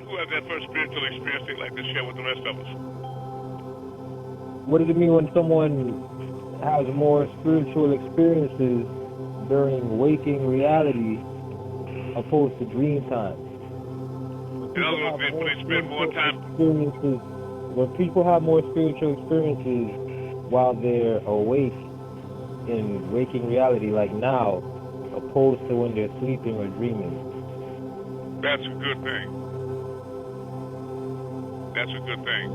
who has that first spiritual experience they'd like to share with the rest of us? What does it mean when someone has more spiritual experiences during waking reality opposed to dream time? In other words, when they spend more time. When people have more spiritual experiences while they're awake in waking reality, like now, opposed to when they're sleeping or dreaming. That's a good thing. That's a good thing.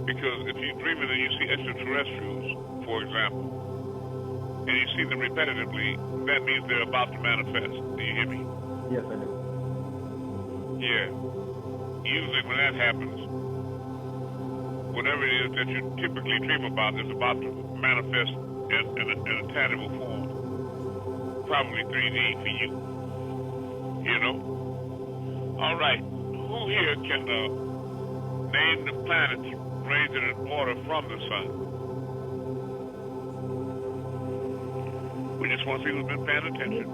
Because if you're dreaming and you see extraterrestrials, for example, and you see them repetitively, that means they're about to manifest. Do you hear me? Yes, I do. Yeah. Usually when that happens, whatever it is that you typically dream about is about to manifest in a tangible form. Probably 3D for you. You know? All right. Who here can name the planets ranged in order from the sun? We just want to see who's been paying attention.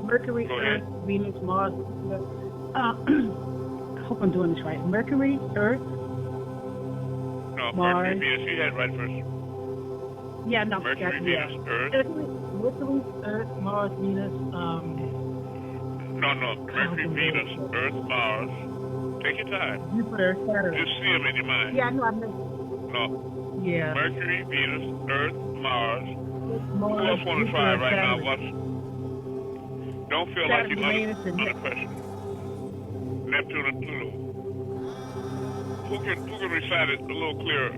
Mercury, Earth, Venus, Mars. I hope I'm doing this right. Mercury, Earth, no, Mars. Mercury, Venus. You had it right first. Yeah, no. Mercury, Venus, Earth. Mercury, Earth, Mars, Venus. No. Mercury, Venus, Earth, Mars. Take your time. Jupiter, Saturn. Just see them in your mind. Yeah, no, I know. No. Yeah. Mercury, Venus, Earth, Mars. Who else want to try right now? Don't feel like you're under pressure. Neptune and Pluto. Who can recite it a little clearer?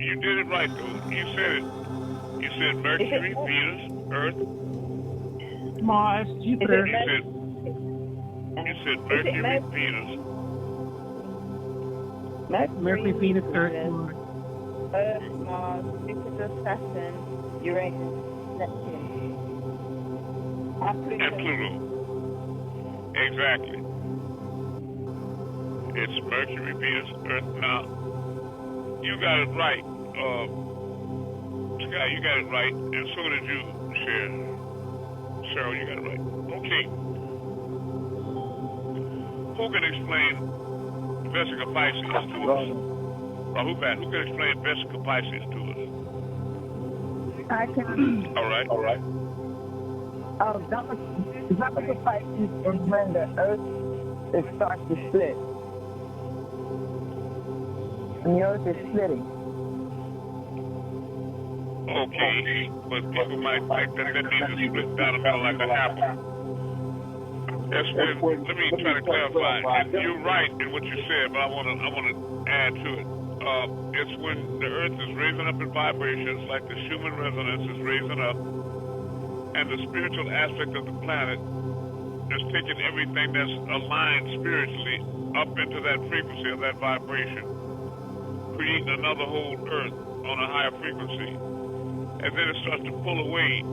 You did it right, though. You said it. You said Mercury, Venus, Earth, Mars, Jupiter. You said Mercury, Venus. Mercury, Venus, Earth, Mars. Earth, Mars, Jupiter, Saturn, Uranus, Neptune. And Pluto. Exactly. It's Mercury, Venus, Earth. Now, you got it right. Sky, you got it right. And so did you, Cheryl, you got it right. Okay. Who can explain Vesica Pisces to us? Rahubat, who can explain Vesica Pisces to us? I can. All right. Vesica Pisces is when the Earth starts to split. And the Earth is splitting. Okay, but people might think that means it's split down the middle like an apple. That's when, let me try to clarify. And you're right in what you said, but I want to add to it. It's when the Earth is raising up in vibrations, like the Schumann resonance is raising up, and the spiritual aspect of the planet is taking everything that's aligned spiritually up into that frequency of that vibration, creating another whole Earth on a higher frequency. And then it starts to pull away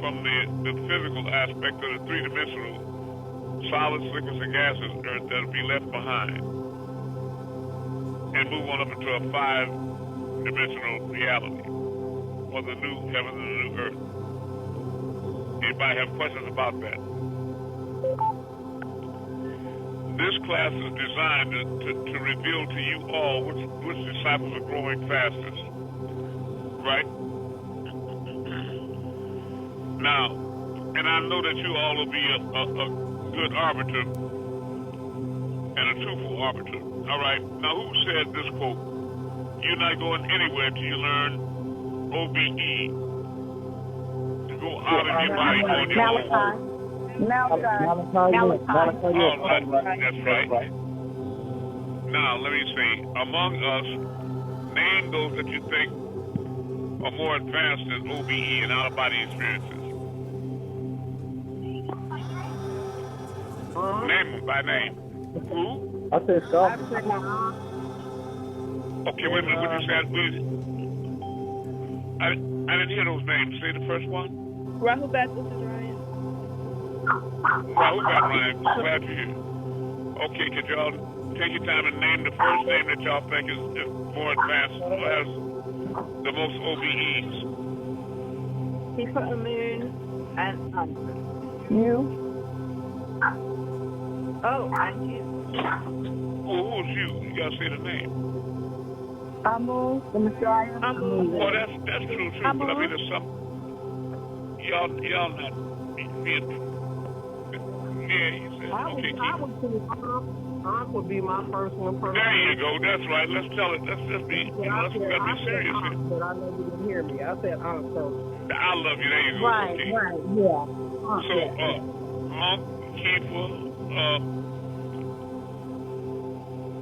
from the physical aspect of the three-dimensional solids, liquids, and gases Earth that'll be left behind, and move on up into a five-dimensional reality, or the new heaven and the new Earth. Anybody have questions about that? This class is designed to reveal to you all which disciples are growing fastest, right? Now, and I know that you all will be a good arbiter and a truthful arbiter. All right. Now, who said this quote? You're not going anywhere till you learn OBE. To go out of your body on your own. Malachi. That's right. Now, let me see. Among us, name those that you think are more advanced in OBE and out-of-body experiences. Name them by name. Who? I said stop. Okay, wait a minute. What you said? I didn't hear those names. Say the first one. Rahubat, this is Ryan. Rahubat, Ryan. Glad you're here. Okay, could y'all take your time and name the first name that y'all think is more advanced or has the most OBEs? He put a moon and you. Oh, thank you. Who's you? You gotta say the name. Amun, the Messiah. Amun. Well, that's true too. But I mean, there's some y'all not being. Yeah, you said okay. I would be my first one. There you go. That's right. Let's tell it. Let's just be. Let's be serious here. But I know you didn't hear me. I said first. I love you. There you go. Right, okay. right, yeah. So, Kiefer,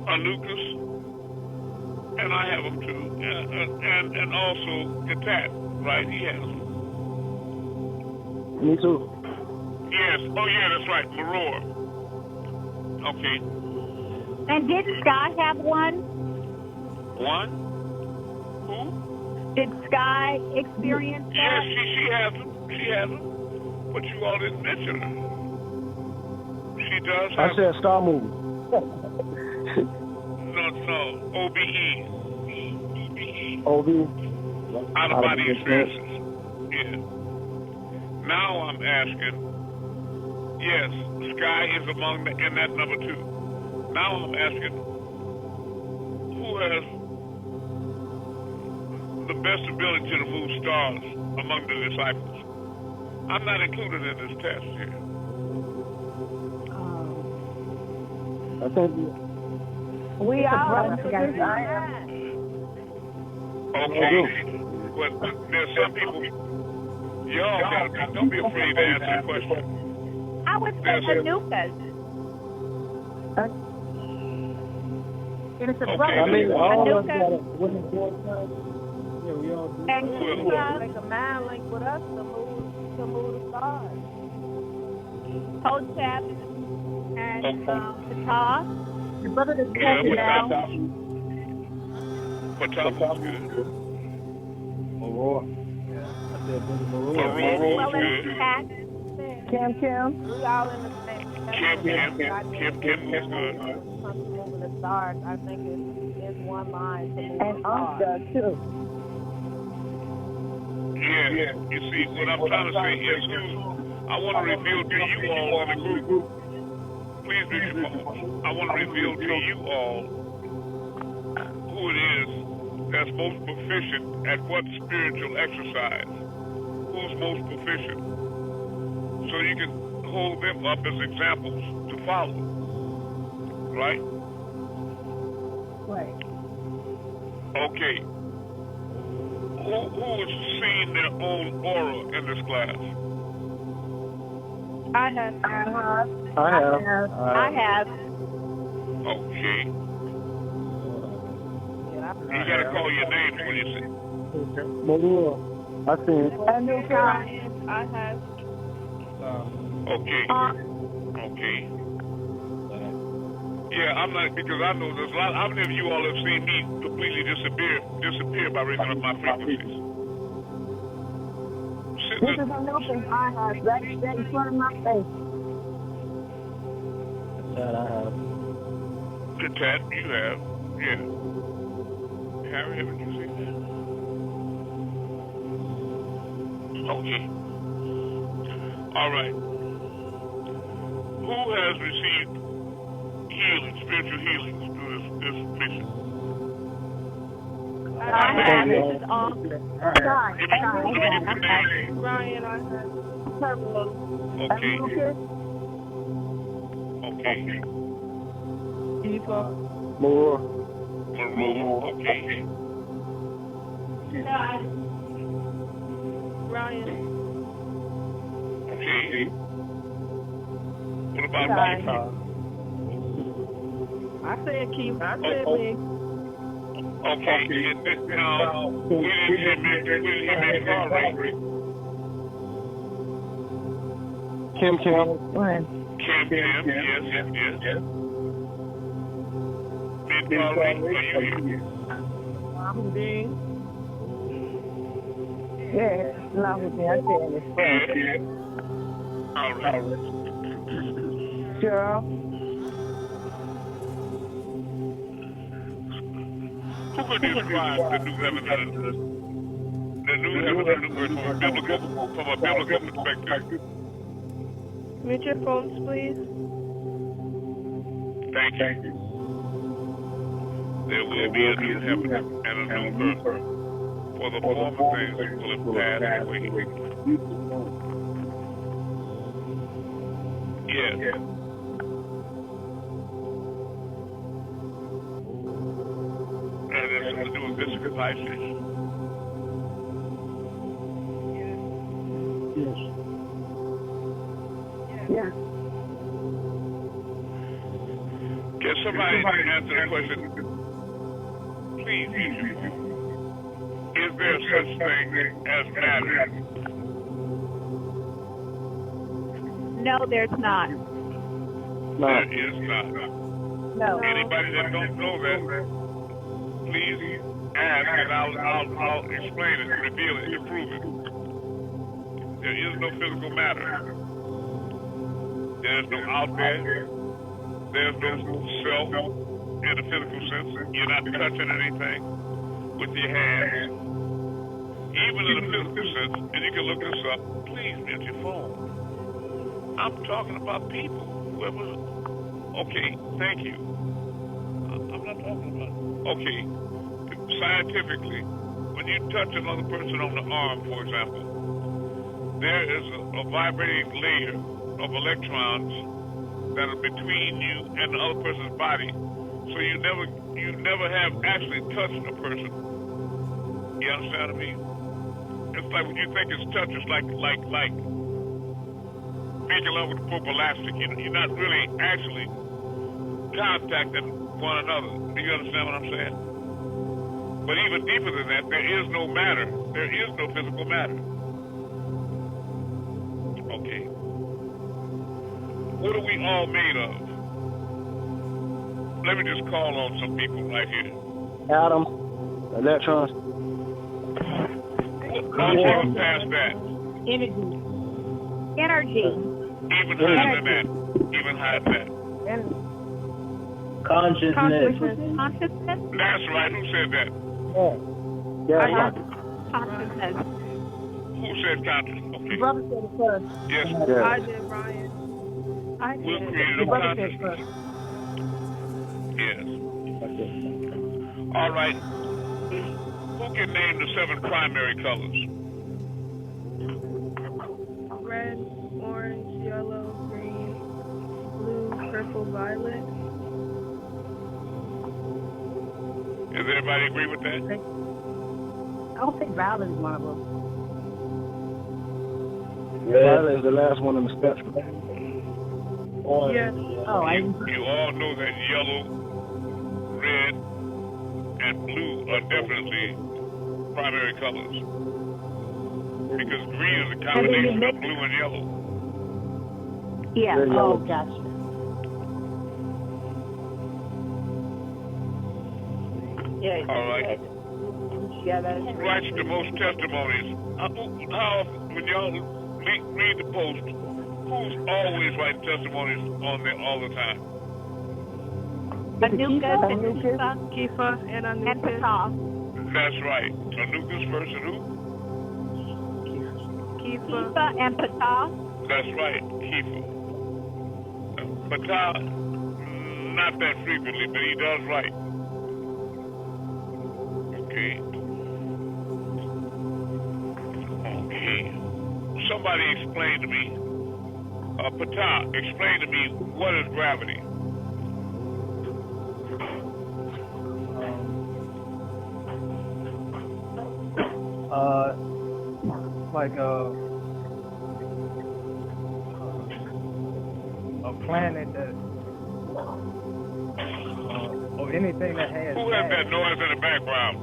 Anukas, and I have them too, and also Gatat, right? He has them. Me too. Yes. Oh, yeah, that's right. Maror. Okay. And did Sky have one? One? Who? Did Sky experience that? Yes, she has them. She has them. But you all didn't mention her. She does have. I said Star Movie. No. OBE. OB. Out of body experiences. Yeah. Now I'm asking. Yes, Sky is among in that number 2. Now I'm asking, who has the best ability to move stars among the disciples? I'm not included in this test here. I think We are. Okay. But there's some people, y'all gotta, don't be afraid to answer the question. I would say the Nukas. It is a Okay. brother. I mean, all of us Anuka. got a winning board time. Yeah, we all do. And Kiefer, Make a mind link with us to move the stars. Hotep, and Ptah. The brother that's Yeah, talking now. Patap's good. Maror. I said Billy Maror. Maror's Well, good. as Cat. Kim. We all in the same. Kim was good. Moving the stars, I think it's one line to move And the stars. Oscar, too. Yeah. You see, what I'm trying to say is who I want to reveal to you all in the group. Please do your phone. I want to reveal to you all who it is that's most proficient at what spiritual exercise. Who's most proficient? So you can hold them up as examples to follow. Right? Right. Okay. Who has seen their own aura in this class? I have. I have. Okay. You gotta call your names when you say. Maror. I seen. Anuka. I have. Okay. Okay. Yeah, I'm not, because I know there's a lot. How many of you all have seen me completely disappear by raising up my frequencies? This is Anuka's eye right in front of my face. That I have. The Tat, you have. Yeah. Harry, haven't you seen that? Okay. All right. Who has received healing, spiritual healings through this mission? I have. This is all. Give me your name. Ryan, I have. Okay. Okay. Kiefer. Maror. Maror. Okay. Ryan. Okay. What about Kiefer? I said Kiefer. I said me. Okay. And this now, we didn't hear me car right? Kim. Kim, yes. Mid car right? Are you here? I'm being. Yeah, not with me. I said it's Yeah. All right. Sure. Who could describe the new heaven and the new heaven and new earth from a biblical perspective? Mute your phones, please. Thank you. There will be a new heaven and a new earth, for the former things will have passed away. Yes. And there's something to do with physical devices. Yeah. Can somebody answer the question? Please. Is there such thing as matter? No, there's not. There is not. No. Anybody that don't know that, please ask and I'll explain it, reveal it, and prove it. There is no physical matter. There is no out there. There's no self in the physical sense. You're not touching anything with your hands. Even in the physical sense, and you can look this up, please mute your phone. I'm talking about people. Whoever. Okay, thank you. I'm not talking about. Okay, scientifically, when you touch another person on the arm, for example, there is a vibrating layer of electrons that are between you and the other person's body. So you never have actually touched a person. You understand what I mean? It's like when you think it's touch, it's like making love with a rope elastic. You're not really actually contacting one another. Do you understand what I'm saying? But even deeper than that, there is no matter. There is no physical matter. Okay. What are we all made of? Let me just call on some people right here. Atoms, electrons. Even past that. Energy. Even higher than that. Even higher than that. Consciousness. Consciousness? That's right. Who said that? Yeah. Consciousness. Who said consciousness? Okay. Brother said it first. Yes. I did, Ryan. I We'll did. create a Brother said consciousness. first. Yes. All right. Who can name the 7 primary colors? Red, orange, yellow, green, blue, purple, violet. Does everybody agree with that? I don't think violet is one of them. Violet is the last one on the spectrum. Yes. Oh, You all know that yellow, red, and blue are definitely primary colors. Because green is a combination of blue and yellow. Yeah. Oh, gotcha. Yeah. All right. Yeah, that's Who writes the most testimonies? How when y'all read the post, who's always writing testimonies on there all the time? Anuka, Kifa and and Anuka. Patah. That's right. Anuka's first and who? Kifa. And Patah. That's right. Kifa. Patah, not that frequently, but he does write. Okay. Somebody explain to me, Patah, explain to me what is gravity? Like a planet that, or anything that has. Who has that noise in the background?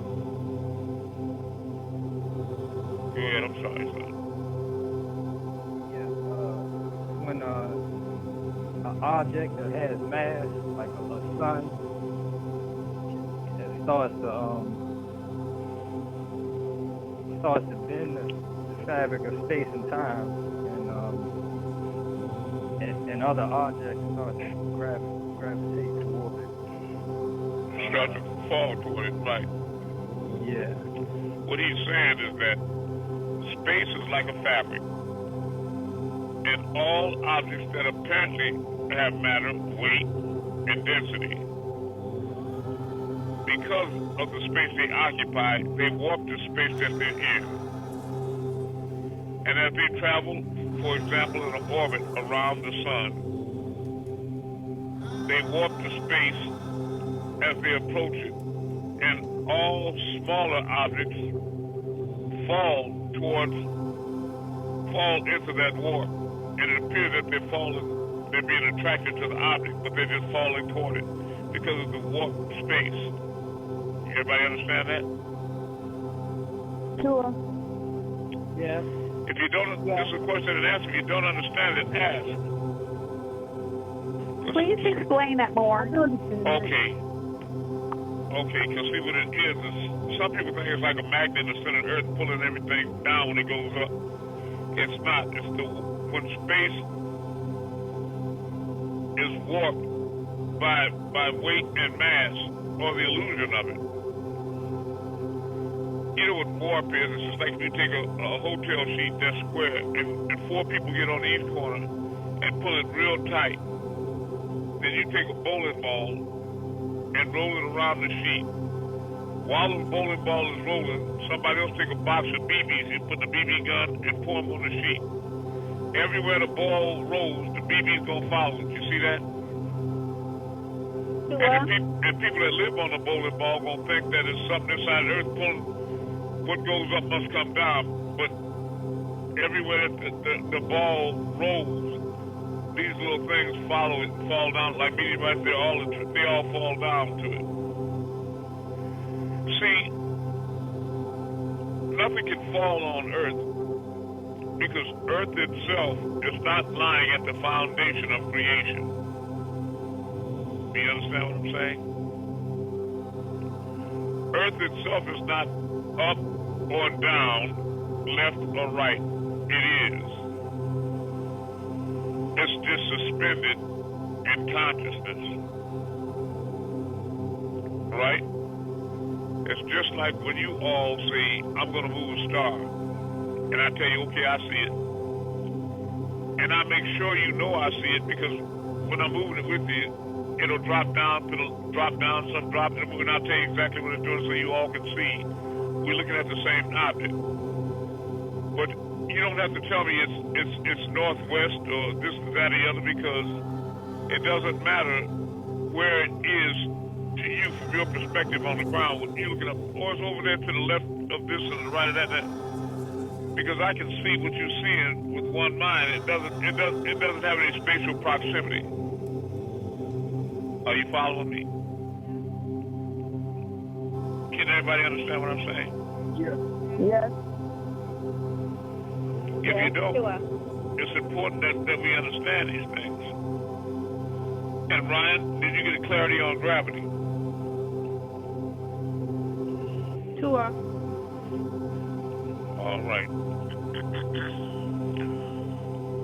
Yeah, I'm sorry, son. When an object that has mass, like a sun, it starts to bend the fabric of space and time, and other objects start to gravitate toward it. Start to fall toward it, right? Yeah. What he's saying is that space is like a fabric, and all objects that apparently have matter, weight, in density. Because of the space they occupy, they warp the space that they're in. And as they travel, for example, in an orbit around the sun, they warp the space as they approach it. And all smaller objects fall into that warp. And it appears that they're being attracted to the object, but they're just falling toward it because of the warp space. Everybody understand that? Sure. Yeah. If you don't, this is a question and answer. If you don't understand it, ask. Please explain that more. Okay, because see what it is some people think it's like a magnet in the center of the earth pulling everything down when it goes up. It's not. It's when space is warped by weight and mass, or the illusion of it. You know what warp is? It's just like if you take a hotel sheet that's square and 4 people get on each corner and pull it real tight. Then you take a bowling ball and roll it around the sheet. While the bowling ball is rolling, somebody else take a box of BBs and put the BB gun and pour them on the sheet. Everywhere the ball rolls, the BB's gonna follow it. You see that? And people that live on the bowling ball gonna think that it's something inside the earth pulling. What goes up must come down. But everywhere that the ball rolls, these little things follow it and fall down like meteorites. They all fall down to it. See, nothing can fall on Earth because Earth itself is not lying at the foundation of creation. Do you understand what I'm saying? Earth itself is not up or down, left or right. It is. It's just suspended in consciousness. Right? It's just like when you all say, I'm going to move a star. And I tell you, okay, I see it. And I make sure you know I see it because when I'm moving it with you, it'll drop down, some drop it, and I'll tell you exactly what it's doing so you all can see. We're looking at the same object. But you don't have to tell me it's northwest or this, that, or the other because it doesn't matter where it is to you from your perspective on the ground. When you're looking up, or it's over there to the left of this and the right of that. Because I can see what you're seeing with one mind. It doesn't have any spatial proximity. Are you following me? Can everybody understand what I'm saying? Yes. If you don't, it's important that we understand these things. And Ryan, did you get clarity on gravity? Tua. All right.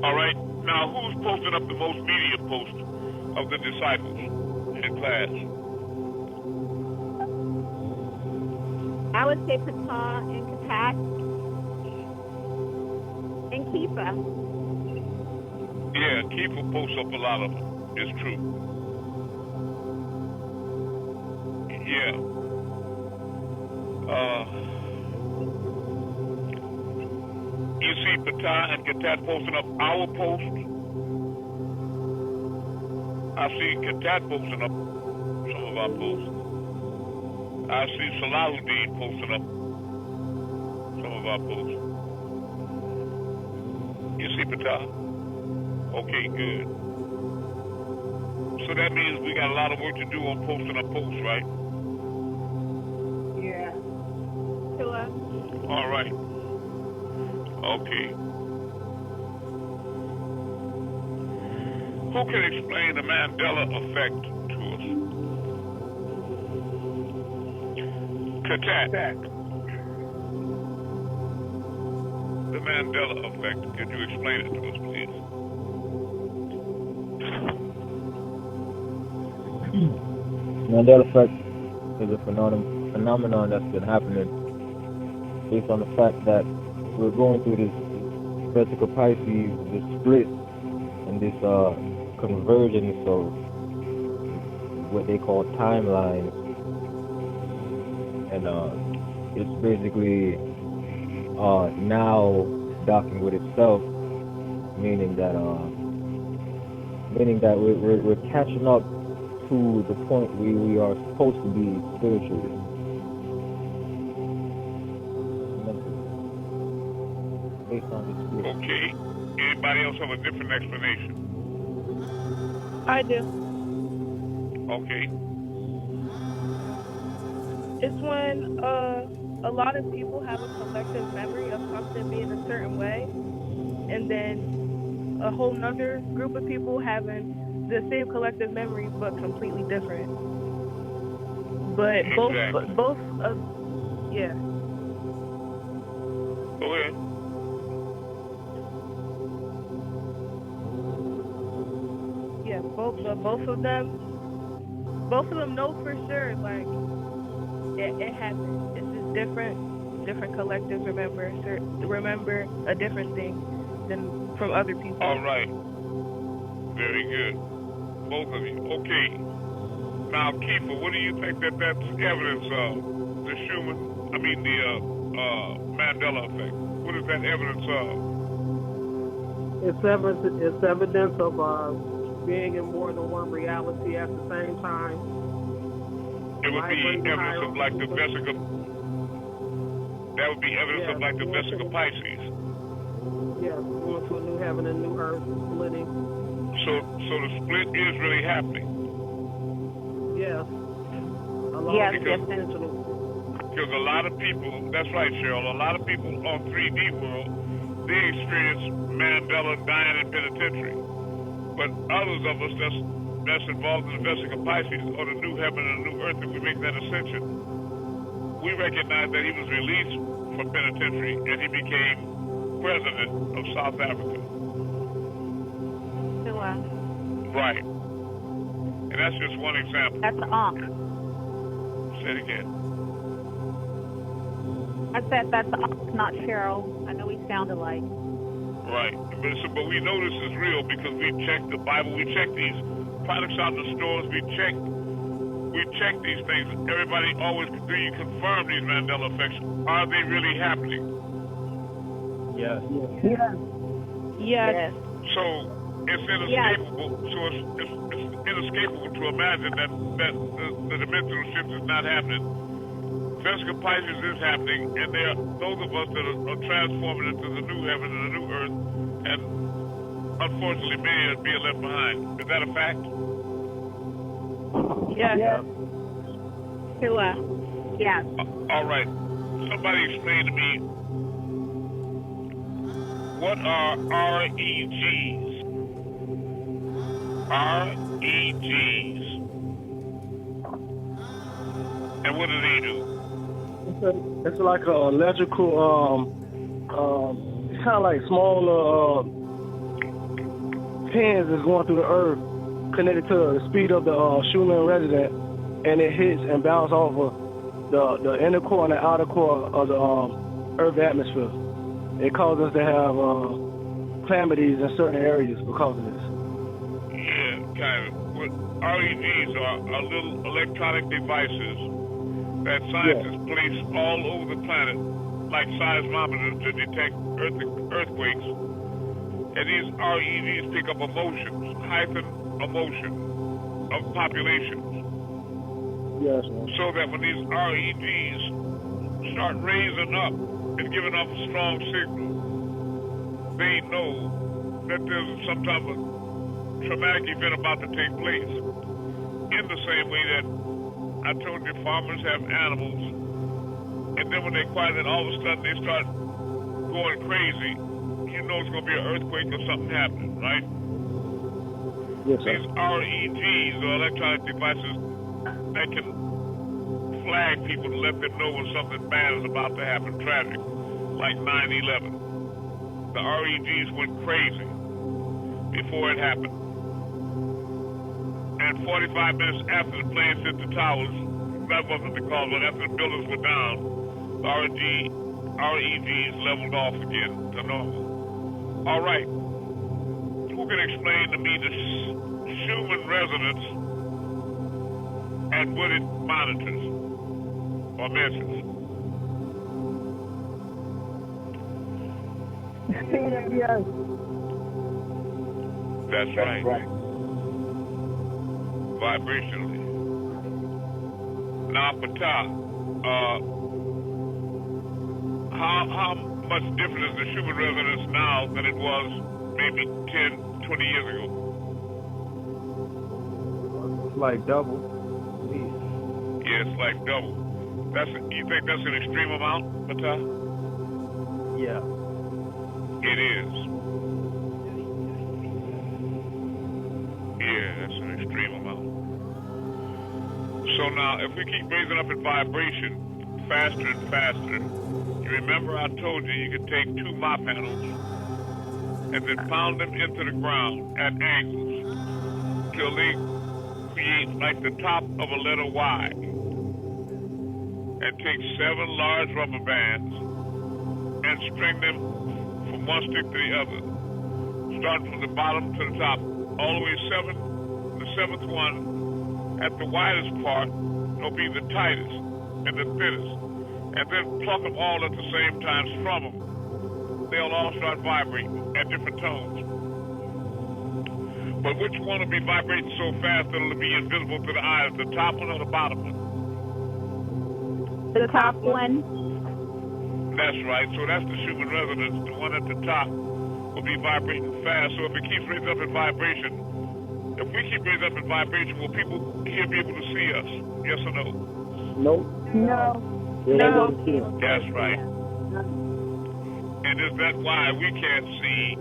All right. Now, who's posting up the most media posts of the disciples in class? I would say Pata and Katat and Kifa. Yeah, Keeper posts up a lot of them. It's true. Yeah. You see Pata and Katat posting up our post. I see Katat posting up some of our posts. I see Salahuddin posting up some of our posts. You see Pata? Okay, good. So that means we got a lot of work to do on posting up posts, right? Yeah. Tua. All right. Okay. Who can explain the Mandela effect to us? Katat. The Mandela effect. Could you explain it to us, please? Mandela effect is a phenomenon that's been happening based on the fact that we're going through this vertical Pisces, this split, and this convergence of what they call timelines, and it's basically now docking with itself, meaning that we're catching up to the point where we are supposed to be spiritually. Based on this view. Okay. Anybody else have a different explanation? I do. Okay. It's when a lot of people have a collective memory of something being a certain way, and then a whole nother group of people having the same collective memory but completely different. But Exactly. both of yeah. Go ahead. Yeah, both of them know for sure like it happened. It's just different collectives remember a different thing than from other people. All right. Very good. Both of you. Okay. Now, Kiefer, what do you think that's evidence of? The Mandela effect. What is that evidence of? It's evidence of being in more than one reality at the same time. It would be evidence of like the vesica. That would be evidence of like the vesica Pisces. Yes, going to a new heaven and new earth, splitting. So the split is really happening. Yes. Because a lot of people, that's right, Cheryl, a lot of people on 3D world, they experience Mandela dying in penitentiary. But others of us that's involved in the vesica Pisces or the new heaven and the new earth, if we make that ascension, we recognize that he was released from penitentiary and he became president of South Africa. Wow. Right. And that's just one example. That's Ankh. Say it again. I said that's Ankh, not Cheryl. I know we sound alike. Right. But we know this is real because we checked the Bible, we checked these products out in the stores, we checked these things. Everybody always, do you confirm these Mandela effects? Are they really happening? Yes. Yes. So it's inescapable. So it's inescapable to imagine that the dimensional shift is not happening. Vesica Pisces is happening, and there are those of us that are transforming into the new heaven and the new earth, and unfortunately many are being left behind. Is that a fact? Yes. Yes. All right. Somebody explain to me, what are REGs? REGs. And what do they do? It's like an electrical, it's kind of like small pins that's going through the earth, connected to the speed of the Schumann resonance, and it hits and bounces off of the inner core and the outer core of the Earth atmosphere. It causes us to have calamities in certain areas because of this. Yeah, kind of. What REGs are little electronic devices that scientists place all over the planet, like seismometers to detect earthquakes. And these REGs pick up emotions, heightened emotion of populations. Yes, so that when these REGs start raising up and giving off a strong signal, they know that there's some type of traumatic event about to take place. In the same way that I told you farmers have animals, and then when they quiet it, all of a sudden they start going crazy, you know it's going to be an earthquake or something happening, right? Yes, sir. These REGs, or electronic devices, that can flag people to let them know when something bad is about to happen, tragic, like 9/11. The REGs went crazy before it happened. And 45 minutes after the planes hit the towers, that wasn't the cause, but after the buildings were down, the REGs leveled off again to normal. All right. Who can explain to me the Schumann resonance and what it monitors or measures. Yes. That's right. Vibrationally. Now, Patah, how much different is the Schumann resonance now than it was maybe 10, 20 years ago? It's like double, at least. Yeah, it's like double. You think that's an extreme amount, Patah? Yeah. It is. Yeah, that's an extreme amount. So now, if we keep raising up in vibration faster and faster, you remember I told you you could take 2 Ma panels and then pound them into the ground at angles till they create like the top of a letter Y, and take 7 large rubber bands and string them from one stick to the other, starting from the bottom to the top, all the way 7. The 7th one at the widest part will be the tightest and the thinnest, and then pluck them all at the same time, strum them. They'll all start vibrating at different tones. But which one will be vibrating so fast that it'll be invisible to the eyes, the top one or the bottom one? The top one. That's right. So that's the Schumann resonance. The one at the top will be vibrating fast. So if it keeps raising up in vibration, if we keep raising up in vibration, will people here be able to see us? Yes or no? Nope. No. No. That's right. And is that why we can't see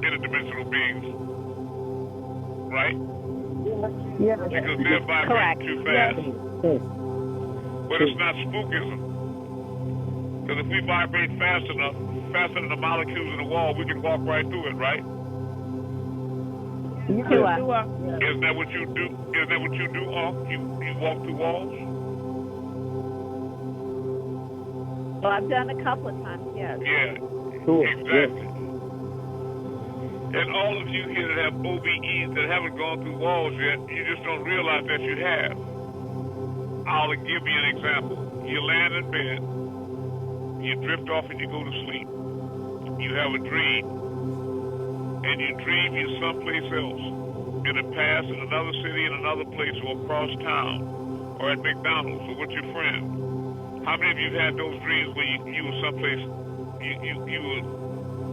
interdimensional beings? Right? Yeah. Because they're vibrating too fast. Yes. But it's not spookism. Because if we vibrate fast enough, faster than the molecules in the wall, we can walk right through it, right? Tua. Isn't that what you do? Isn't that what you do, You walk through walls? Well, I've done a couple of times, yes. Yeah, Cool. exactly. And all of you here that have OBEs that haven't gone through walls yet, you just don't realize that you have. I'll give you an example. You land in bed, you drift off and you go to sleep. You have a dream, and you dream you're someplace else, in the past, in another city, in another place, or across town, or at McDonald's, or with your friend. How many of you had those dreams where you were someplace, you were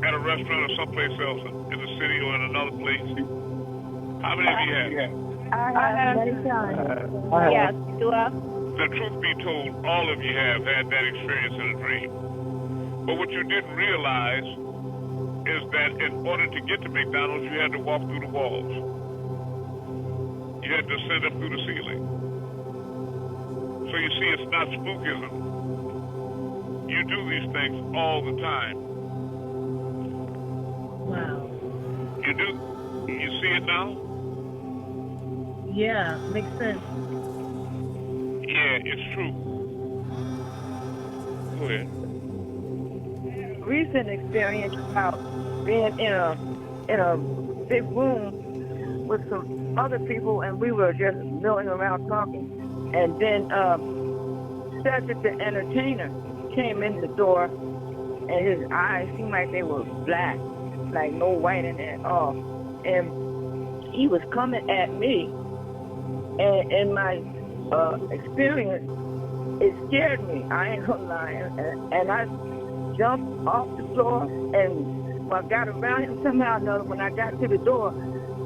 at a restaurant or someplace else in the city or in another place? How many of you had? I have many times. Yes, Tua. The truth be told, all of you have had that experience in a dream. But what you didn't realize is that in order to get to McDonald's, you had to walk through the walls. You had to ascend up through the ceiling. So you see, it's not spookism. You do these things all the time. Wow. You do? You see it now? Yeah, makes sense. Yeah, it's true. Go ahead. Recent experience about being in a big room with some other people, and we were just milling around talking, and then Cedric the entertainer came in the door, and his eyes seemed like they were black, like no white in it at all, and he was coming at me, and in my experience, it scared me. I ain't gonna lie, and I jumped off the floor, and I got around him somehow or another. When I got to the door,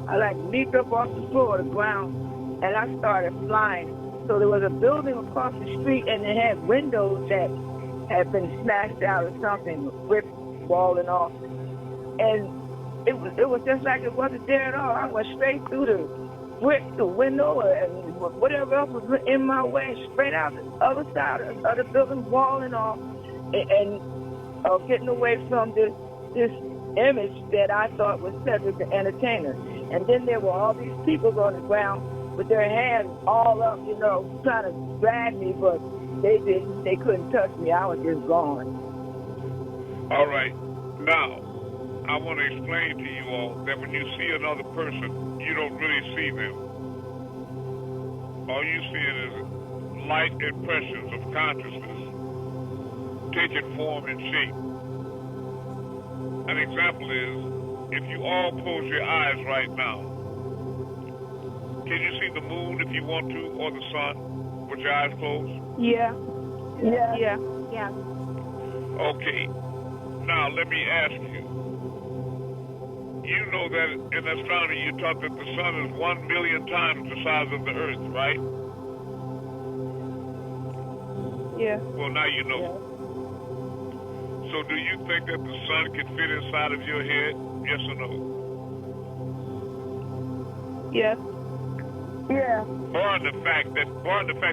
I leaped up off the floor to the ground, and I started flying. So there was a building across the street, and it had windows that had been smashed out or something, brick wall and all. And it was just like it wasn't there at all. I went straight through the brick, the window, and whatever else was in my way, straight out the other side of the building wall and all, and getting away from this image that I thought was Cedric the entertainer. And then there were all these people on the ground with their hands all up, trying to drag me, but they couldn't touch me. I was just gone. All right. Now, I want to explain to you all that when you see another person, you don't really see them. all you seeing is light impressions of consciousness taking form and shape. An example is, if you all close your eyes right now, can you see the moon if you want to, or the sun, with your eyes closed? Yeah. Yeah. Okay. Now, let me ask you. You know that in astronomy you taught that the sun is 1 million times the size of the earth, right? Yeah. Well, now you know. So do you think that the sun can fit inside of your head? Yes or no? Yes. Yeah. Barring the fact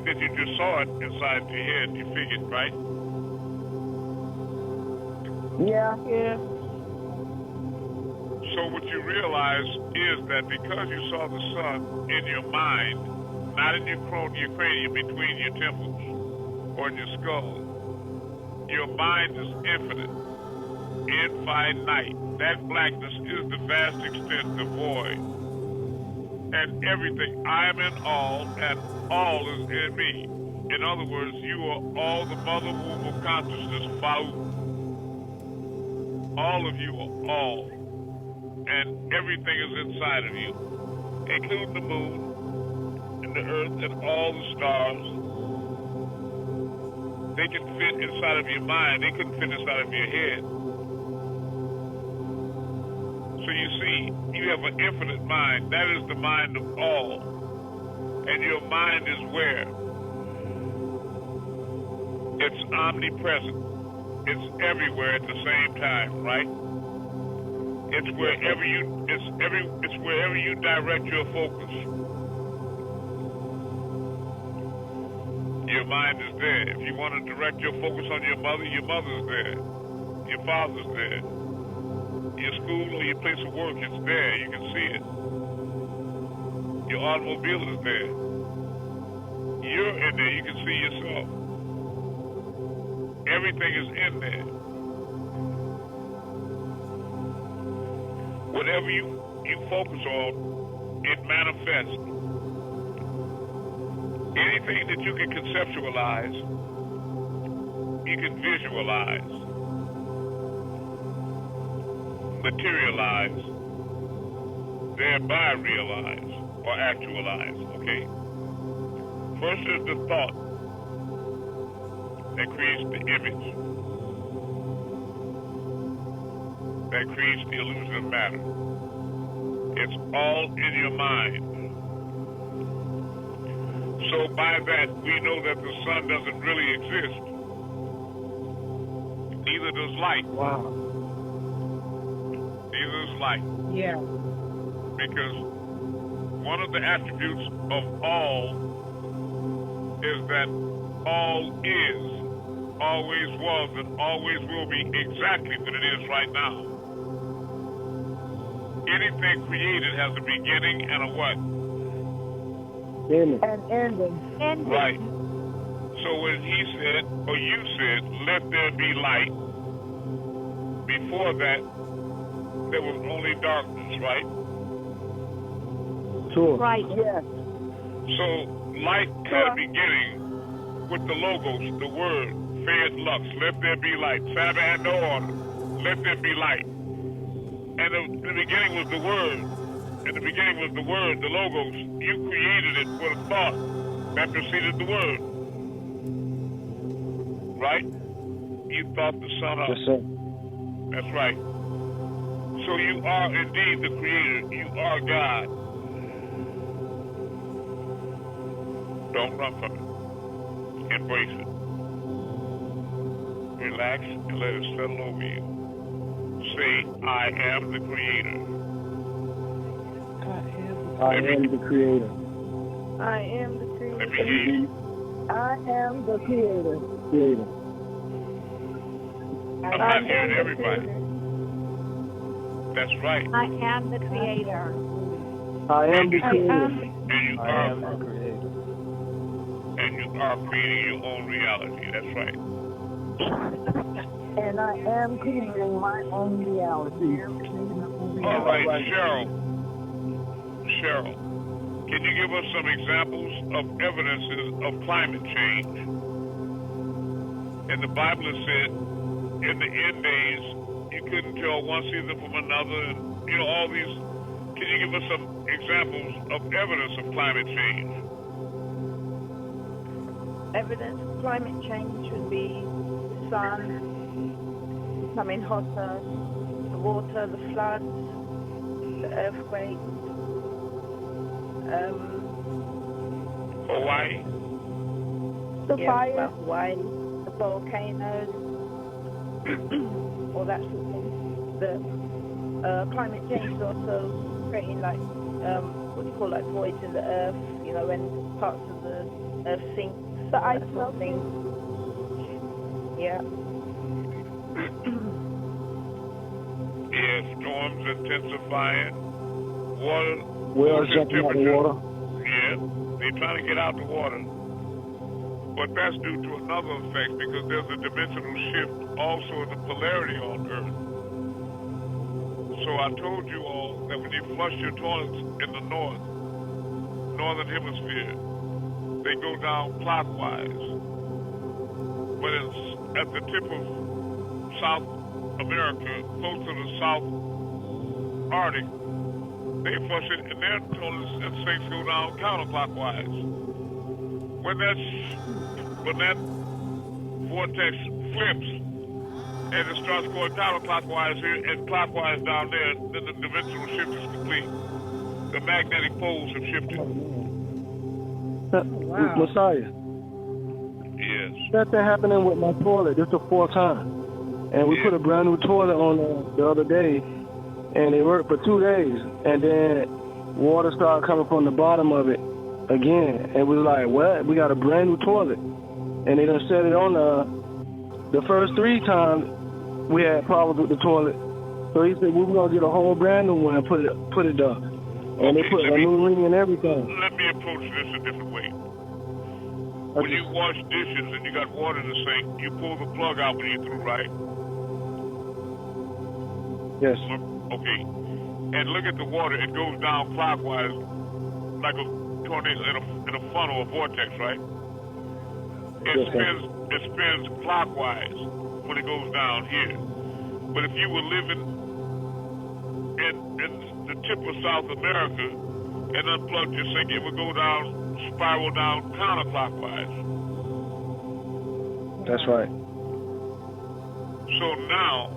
that you just saw it inside your head, you figured, right? Yeah. So what you realize is that because you saw the sun in your mind, not in your cranium, between your temples or in your skull, your mind is infinite, infinite. That blackness is the vast extent, the void. And everything, I am in all, and all is in me. In other words, you are all the mother womb of consciousness, Fa'u. All of you are all. And everything is inside of you, including the moon and the earth and all the stars. They can fit inside of your mind. They couldn't fit inside of your head. So you see, you have an infinite mind. That is the mind of all. And your mind is where? It's omnipresent. It's everywhere at the same time, right? It's wherever you direct your focus. Your mind is there. If you want to direct your focus on your mother's there. Your father's there. Your school or your place of work is there. You can see it. Your automobile is there. You're in there. You can see yourself. Everything is in there. Whatever you focus on, it manifests. Anything that you can conceptualize, you can visualize, materialize, thereby realize or actualize, okay? First is the thought that creates the image, that creates the illusion of matter. It's all in your mind. So by that, we know that the sun doesn't really exist. Neither does light. Wow. Neither does light. Yeah. Because one of the attributes of all is that all is, always was, and always will be exactly what it is right now. Anything created has a beginning and a what? An ending. Right. So when he said, or you said, let there be light, before that, there was only darkness, right? Sure. Right. Yes. So light had a beginning with the logos, the word, Fed Lux, let there be light. Sabbath and no order, let there be light. And the beginning was the word. And the beginning was the word, the logos. You created it with a thought that preceded the word. Right? You thought the sun up. Yes, sir. That's right. So you are indeed the creator. You are God. Don't run from it. Embrace it. Relax and let it settle over you. Say, I am the creator. I am the creator. I am the creator. Let me hear you. I am the creator. I'm not hearing everybody. That's right. I am the creator. I am the creator. And you I are am the creator. and you are creating your own reality. That's right. And I am creating my own reality. All right, Cheryl. Can you give us some examples of evidences of climate change? And the Bible has said in the end days, you couldn't tell one season from another, and all these. Can you give us some examples of evidence of climate change? Evidence of climate change would be the sun becoming hotter, the water, the floods, the earthquakes. Hawaii? The fires, Hawaii, the volcanoes, all that sort of thing. The climate change is also creating what you call voids in the earth, when parts of the earth sink. The ice melting. Yeah. Yeah, storms intensifying. Water. Wells jumping out the water. Yeah, they're trying to get out the water. But that's due to another effect because there's a dimensional shift also in the polarity on Earth. So I told you all that when you flush your toilets in the northern hemisphere, they go down clockwise. But it's at the tip of South America, close to the South Arctic, they flush it in their toilets and sinks go down counterclockwise. When that vortex flips and it starts going counterclockwise here and clockwise down there, then the dimensional shift is complete. The magnetic poles have shifted. Wow. Messiah. Yes. That's happening with my toilet. This is the fourth time. And we put a brand new toilet on the other day, and it worked for 2 days. And then water started coming from the bottom of it again. And we was like, what? We got a brand new toilet. And they done set it on the first 3 times we had problems with the toilet. So he said, we're going to get a whole brand new one and put it there. And they put a new ring and everything. Let me approach this a different way. When you wash dishes and you got water in the sink, you pull the plug out when you're through, right? Yes. Okay. And look at the water. It goes down clockwise like a tornado in a funnel, a vortex, right? It spins clockwise when it goes down here. But if you were living in the tip of South America and unplugged your sink, it would go down, spiral down counterclockwise. That's right. So now,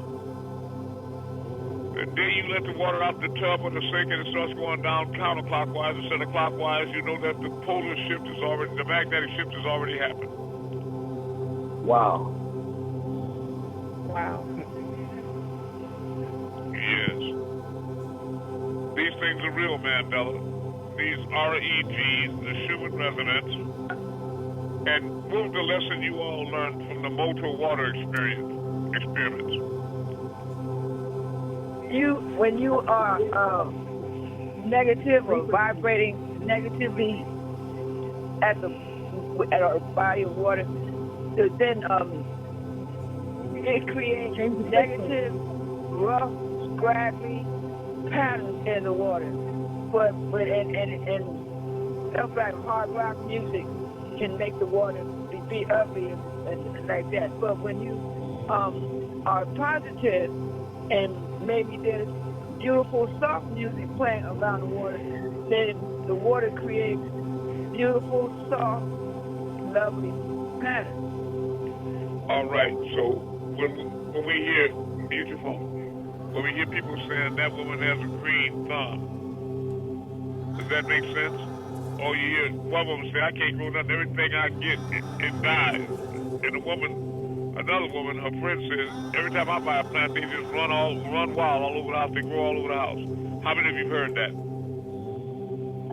the day you let the water out the tub or the sink and it starts going down counterclockwise instead of clockwise, you know that the polar shift is already, the magnetic shift has already happened. Wow. Wow. Yes. These things are real, Mandela. These REGs, the Schumann resonance. And what was the lesson you all learned from the motor water experiments? When you are negative or vibrating negatively at a body of water, then it creates negative, rough, scrappy patterns in the water. But and stuff like hard rock music can make the water be ugly and like that. But when you are positive and maybe there's beautiful soft music playing around the water, then the water creates beautiful, soft, lovely patterns. All right, so when we hear, mute your phone, when we hear people saying that woman has a green thumb, does that make sense? Or you hear one woman say, I can't grow nothing, everything I get, it dies. And another woman, her friend says, every time I buy a plant, they just run wild all over the house, they grow all over the house. How many of you heard that?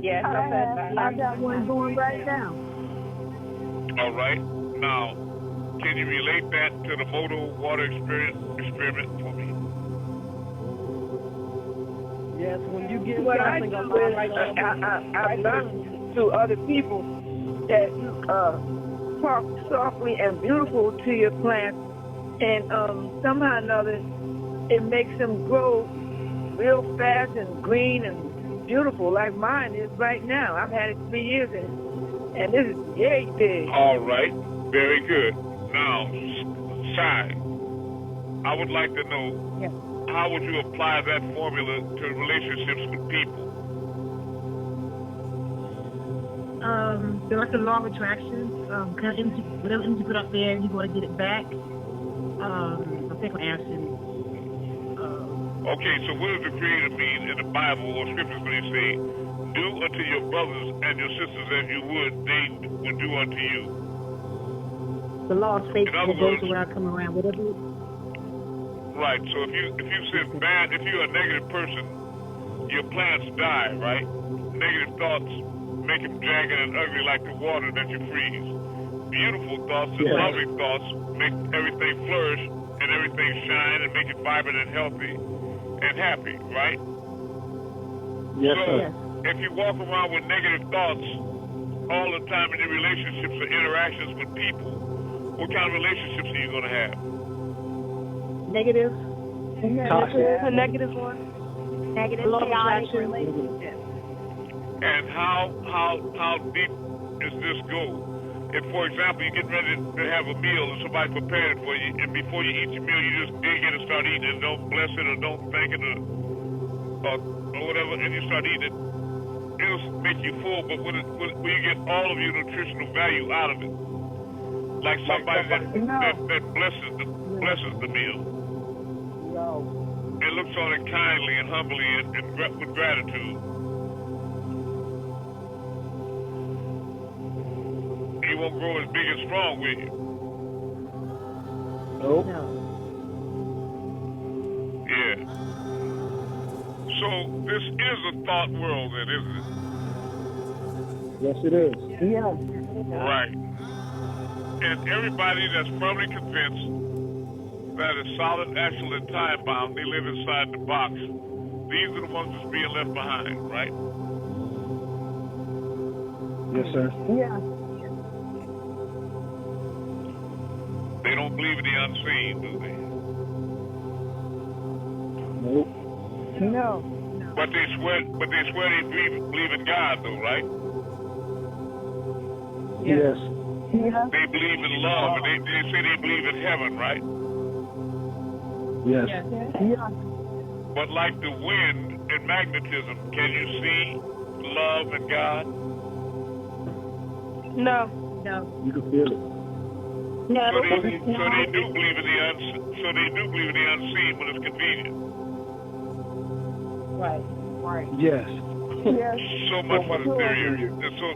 Yes, I got one going right now. All right, now, can you relate that to the motor water experiment for me? Yes, when you get what I do something is I learn through other people that talk softly and beautiful to your plants, and somehow or another it makes them grow real fast and green and beautiful like mine is right now. I've had it 3 years and this is very big. All right, very good. Now, Shai, I would like to know, how would you apply that formula to relationships with people? They're like the law of attraction. Whatever energy you put up there, you're going to get it back. I think I'm answering. Okay, so what does the Creator mean in the Bible or scriptures when He say, "Do unto your brothers and your sisters as you would, they would do unto you"? The law of faith will goes around, come around, whatever. Right. So if you sit bad, if you're a negative person, your plants die. Right. Negative thoughts make them jagged and ugly like the water that you freeze. Beautiful thoughts and loving thoughts make everything flourish and everything shine and make it vibrant and healthy and happy, right? Yes, so sir. If you walk around with negative thoughts all the time in your relationships or interactions with people, what kind of relationships are you going to have? Negative. A negative one. Negative, chaotic relationship. And how deep does this go? If, for example, you're getting ready to have a meal and somebody prepared it for you, and before you eat your meal, you just dig in and start eating it, don't bless it or don't thank it or whatever, and you start eating it, it'll make you full, but when you get all of your nutritional value out of it, like somebody that blesses the meal, and looks on it kindly and humbly and with gratitude, you won't grow as big and strong, will you? Nope. No. Yeah. So this is a thought world, then, isn't it? Yes, it is. Yeah. Right. And everybody that's firmly convinced that is solid, actual, and time-bound, they live inside the box. These are the ones that's being left behind, right? Yes, sir. Yeah. They don't believe in the unseen, do they? Nope. No. But they swear they believe in God, though, right? Yes. Yeah. They believe in love, and they say they believe in heaven, right? Yes. Yeah. But like the wind and magnetism, can you see love and God? No. No. You can feel it. No. So they do believe in the unseen when it's convenient. Right. Yes. Yes. So much for the theory. So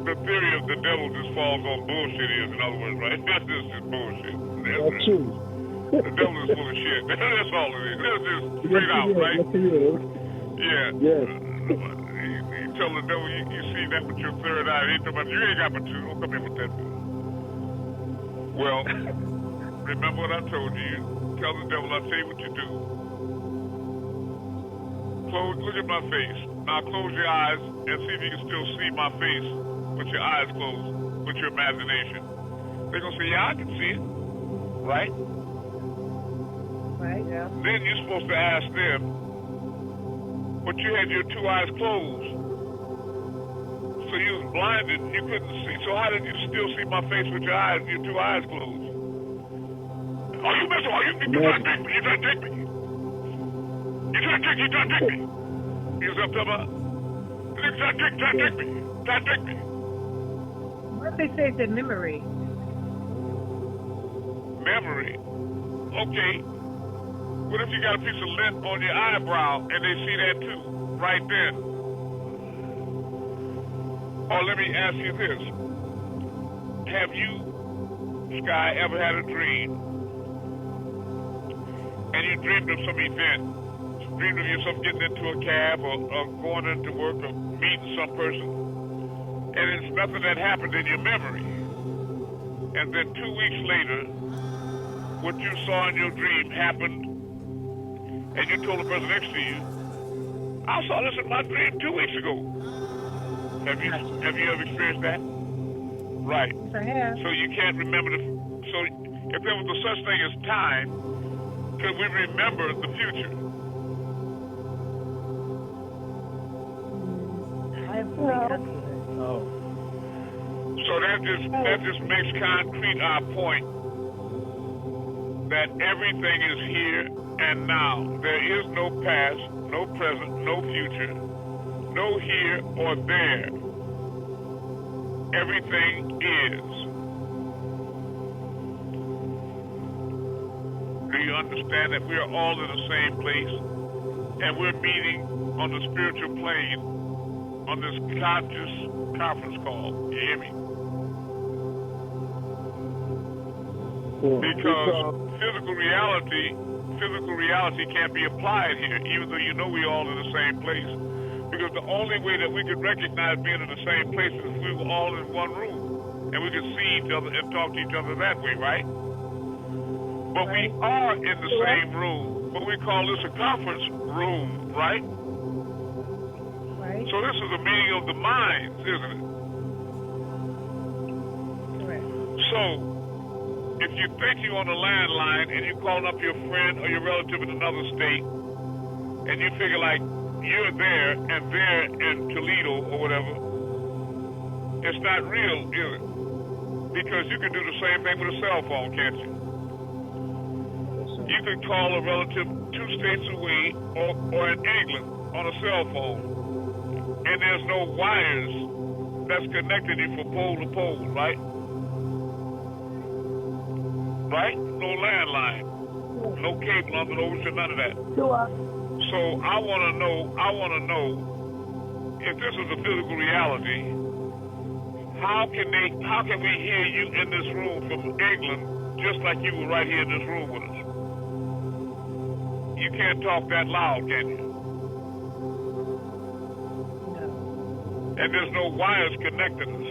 the theory of the devil just falls on bullshit is, in other words, right? This is just bullshit. That's true. The devil is full of shit. That's all it is. That's just straight out, right? Yeah. Yes. You tell the devil you see that with your third eye. He talking about you ain't got but two. Don't come in with that. Well, remember what I told you. Tell the devil I'll tell you what you do. Look at my face. Now close your eyes and see if you can still see my face with your eyes closed, with your imagination. They're going to say, yeah, I can see it. Right? Right, yeah. Then you're supposed to ask them, but you had your two eyes closed. So you was blinded, you couldn't see. So how did you still see my face with your two eyes closed? Oh, you messing with me. You trying to trick me. You trying to trick me. You trying to trick me. You know what I'm talking about? You trying to trick me. Trying to trick me. What if they say it's a memory? Memory? Okay. What if you got a piece of lint on your eyebrow and they see that too, right then? Or let me ask you this. Have you, Sky, ever had a dream and you dreamed of some event? Dreamed of yourself getting into a cab or going into work or meeting some person, and it's nothing that happened in your memory. And then 2 weeks later, what you saw in your dream happened, and you told the person next to you, I saw this in my dream 2 weeks ago. Have you ever experienced that? Right. Yes, I have. So you can't remember so if there was a such thing as time, could we remember the future? So that just makes concrete our point that everything is here and now. There is no past, no present, no future, no here or there. Everything is. Do you understand that we are all in the same place and we're meeting on the spiritual plane on this conscious conference call? You hear me? Because physical reality can't be applied here, even though you know we're all in the same place. Because the only way that we could recognize being in the same place is if we were all in one room and we could see each other and talk to each other that way, right? But we are in the same room, but we call this a conference room, right? Right. So this is a meeting of the minds, isn't it? Correct. So if you think you're on a landline and you're calling up your friend or your relative in another state, and you figure like you're there and they're in Toledo or whatever, it's not real, is it? Because you can do the same thing with a cell phone, can't you? You can call a relative 2 states away or in England on a cell phone, and there's no wires that's connecting you from pole to pole, right? Right? No landline, no cable under the ocean, none of that. So I want to know if this is a physical reality, how can we hear you in this room from England just like you were right here in this room with us? You can't talk that loud, can you? No. And there's no wires connecting us.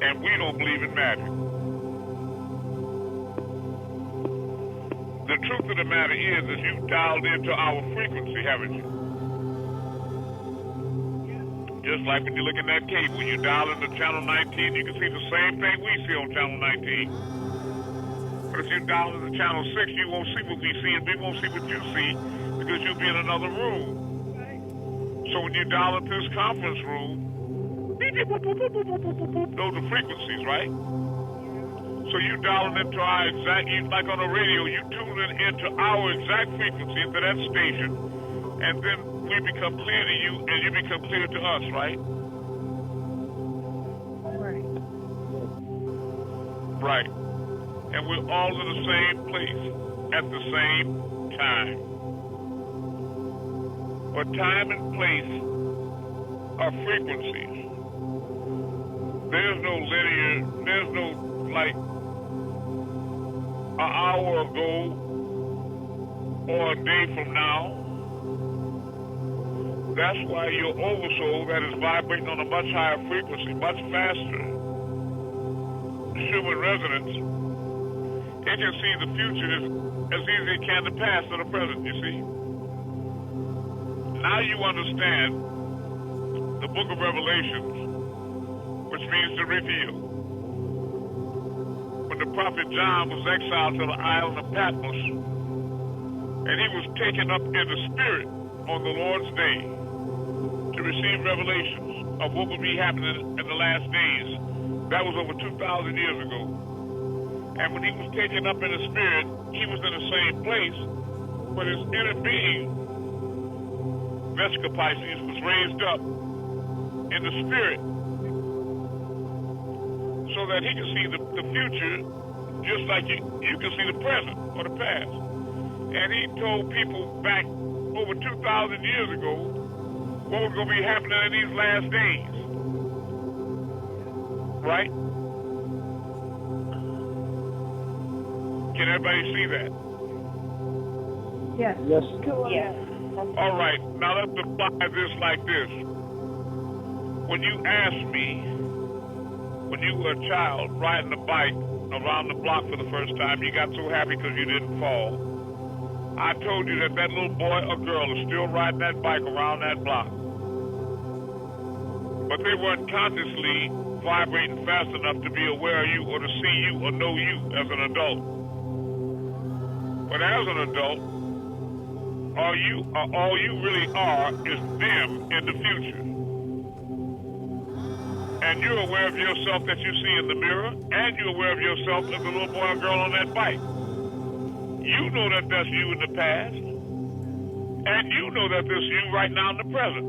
And we don't believe in magic. The truth of the matter is you've dialed into our frequency, haven't you? Just like when you look in that cable, you dial into channel 19, you can see the same thing we see on channel 19. But if you dial into channel 6, you won't see what we see, and we won't see what you see because you'll be in another room. So when you dial into this conference room, those are frequencies, right? So you dialing into our exact, like on the radio, you tuning into our exact frequency, into that station, and then we become clear to you, and you become clear to us, right? Right. Right. And we're all in the same place at the same time. But time and place are frequencies. There's no linear, there's no, like, an hour ago or a day from now. That's why your oversoul that is vibrating on a much higher frequency, much faster, human resonance, it can see the future as easy as it can the past or the present, you see. Now you understand the book of Revelations, which means to reveal. When the prophet John was exiled to the island of Patmos, and he was taken up in the spirit on the Lord's day to receive revelations of what would be happening in the last days. That was over 2,000 years ago. And when he was taken up in the spirit, he was in the same place, but his inner being, Vesica Pisces, was raised up in the spirit so that he could see the future just like you can see the present or the past. And he told people back over 2,000 years ago what was going to be happening in these last days. Right? Can everybody see that? Yes. Yes. Yes. All right. Now let's apply this like this. When you asked me, when you were a child riding a bike around the block for the first time, you got so happy because you didn't fall. I told you that that little boy or girl is still riding that bike around that block. But they weren't consciously vibrating fast enough to be aware of you or to see you or know you as an adult. But as an adult, all you really are is them in the future. And you're aware of yourself that you see in the mirror, and you're aware of yourself as a little boy or girl on that bike. You know that that's you in the past, and you know that that's you right now in the present.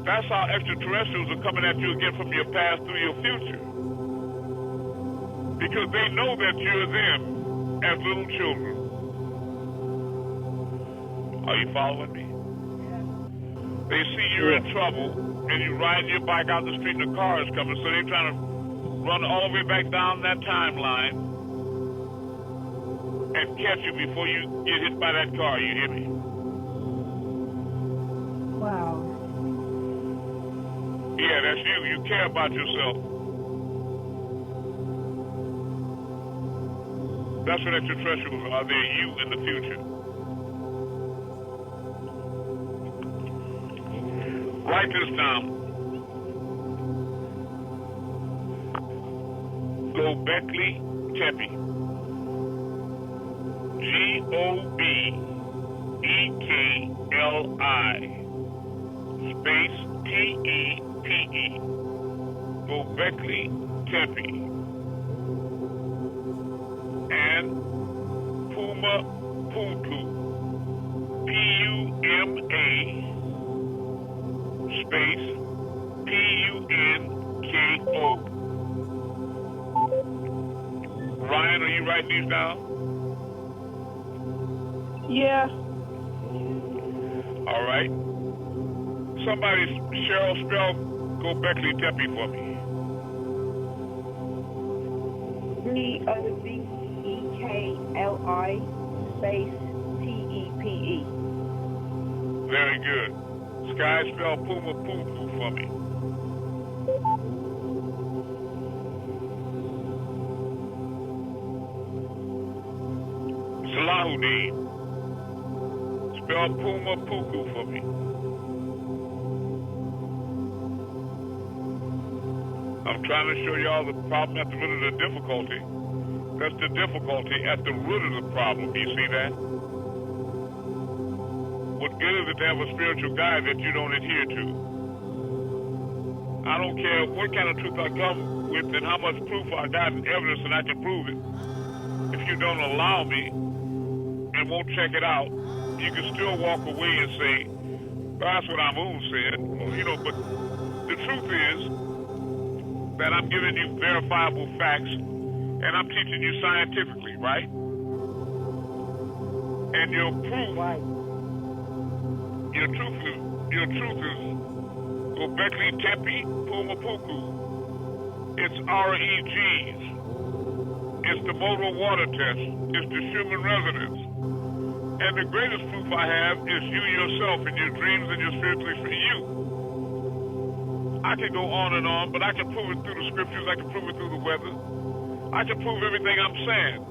That's how extraterrestrials are coming at you again from your past through your future. Because they know that you're them as little children. Are you following me? They see you're in trouble, and you ride your bike out the street and the car is coming, so they're trying to run all the way back down that timeline and catch you before you get hit by that car. You hear me? Wow. Yeah, that's you. You care about yourself. That's what extraterrestrials are. They're you in the future. Write this down. Gobekli Tepe. Gobekli space Tepe. Gobekli Tepe. And Puma Punku. Puma space Punko. Ryan, are you writing these down? Yeah. All right. Somebody, Cheryl, spell Gobekli Tepe for me. Gobekli space Tepe. Very good. Sky, spell Puma Punku for me. Salahuddin, spell Puma Punku for me. I'm trying to show y'all the problem at the root of the difficulty. That's the difficulty at the root of the problem. You see that? What good is it to have a spiritual guide that you don't adhere to? I don't care what kind of truth I come with and how much proof I got and evidence and I can prove it. If you don't allow me and won't check it out, you can still walk away and say, that's what AMUN said. Well, you know, but the truth is that I'm giving you verifiable facts and I'm teaching you scientifically, right? And your proof, your truth is Gobekli Tepe Puma Punku. It's REGs. It's the motor water test. It's the Schumann resonance. And the greatest proof I have is you yourself and your dreams and your spiritually for you. I can go on and on, but I can prove it through the scriptures. I can prove it through the weather. I can prove everything I'm saying.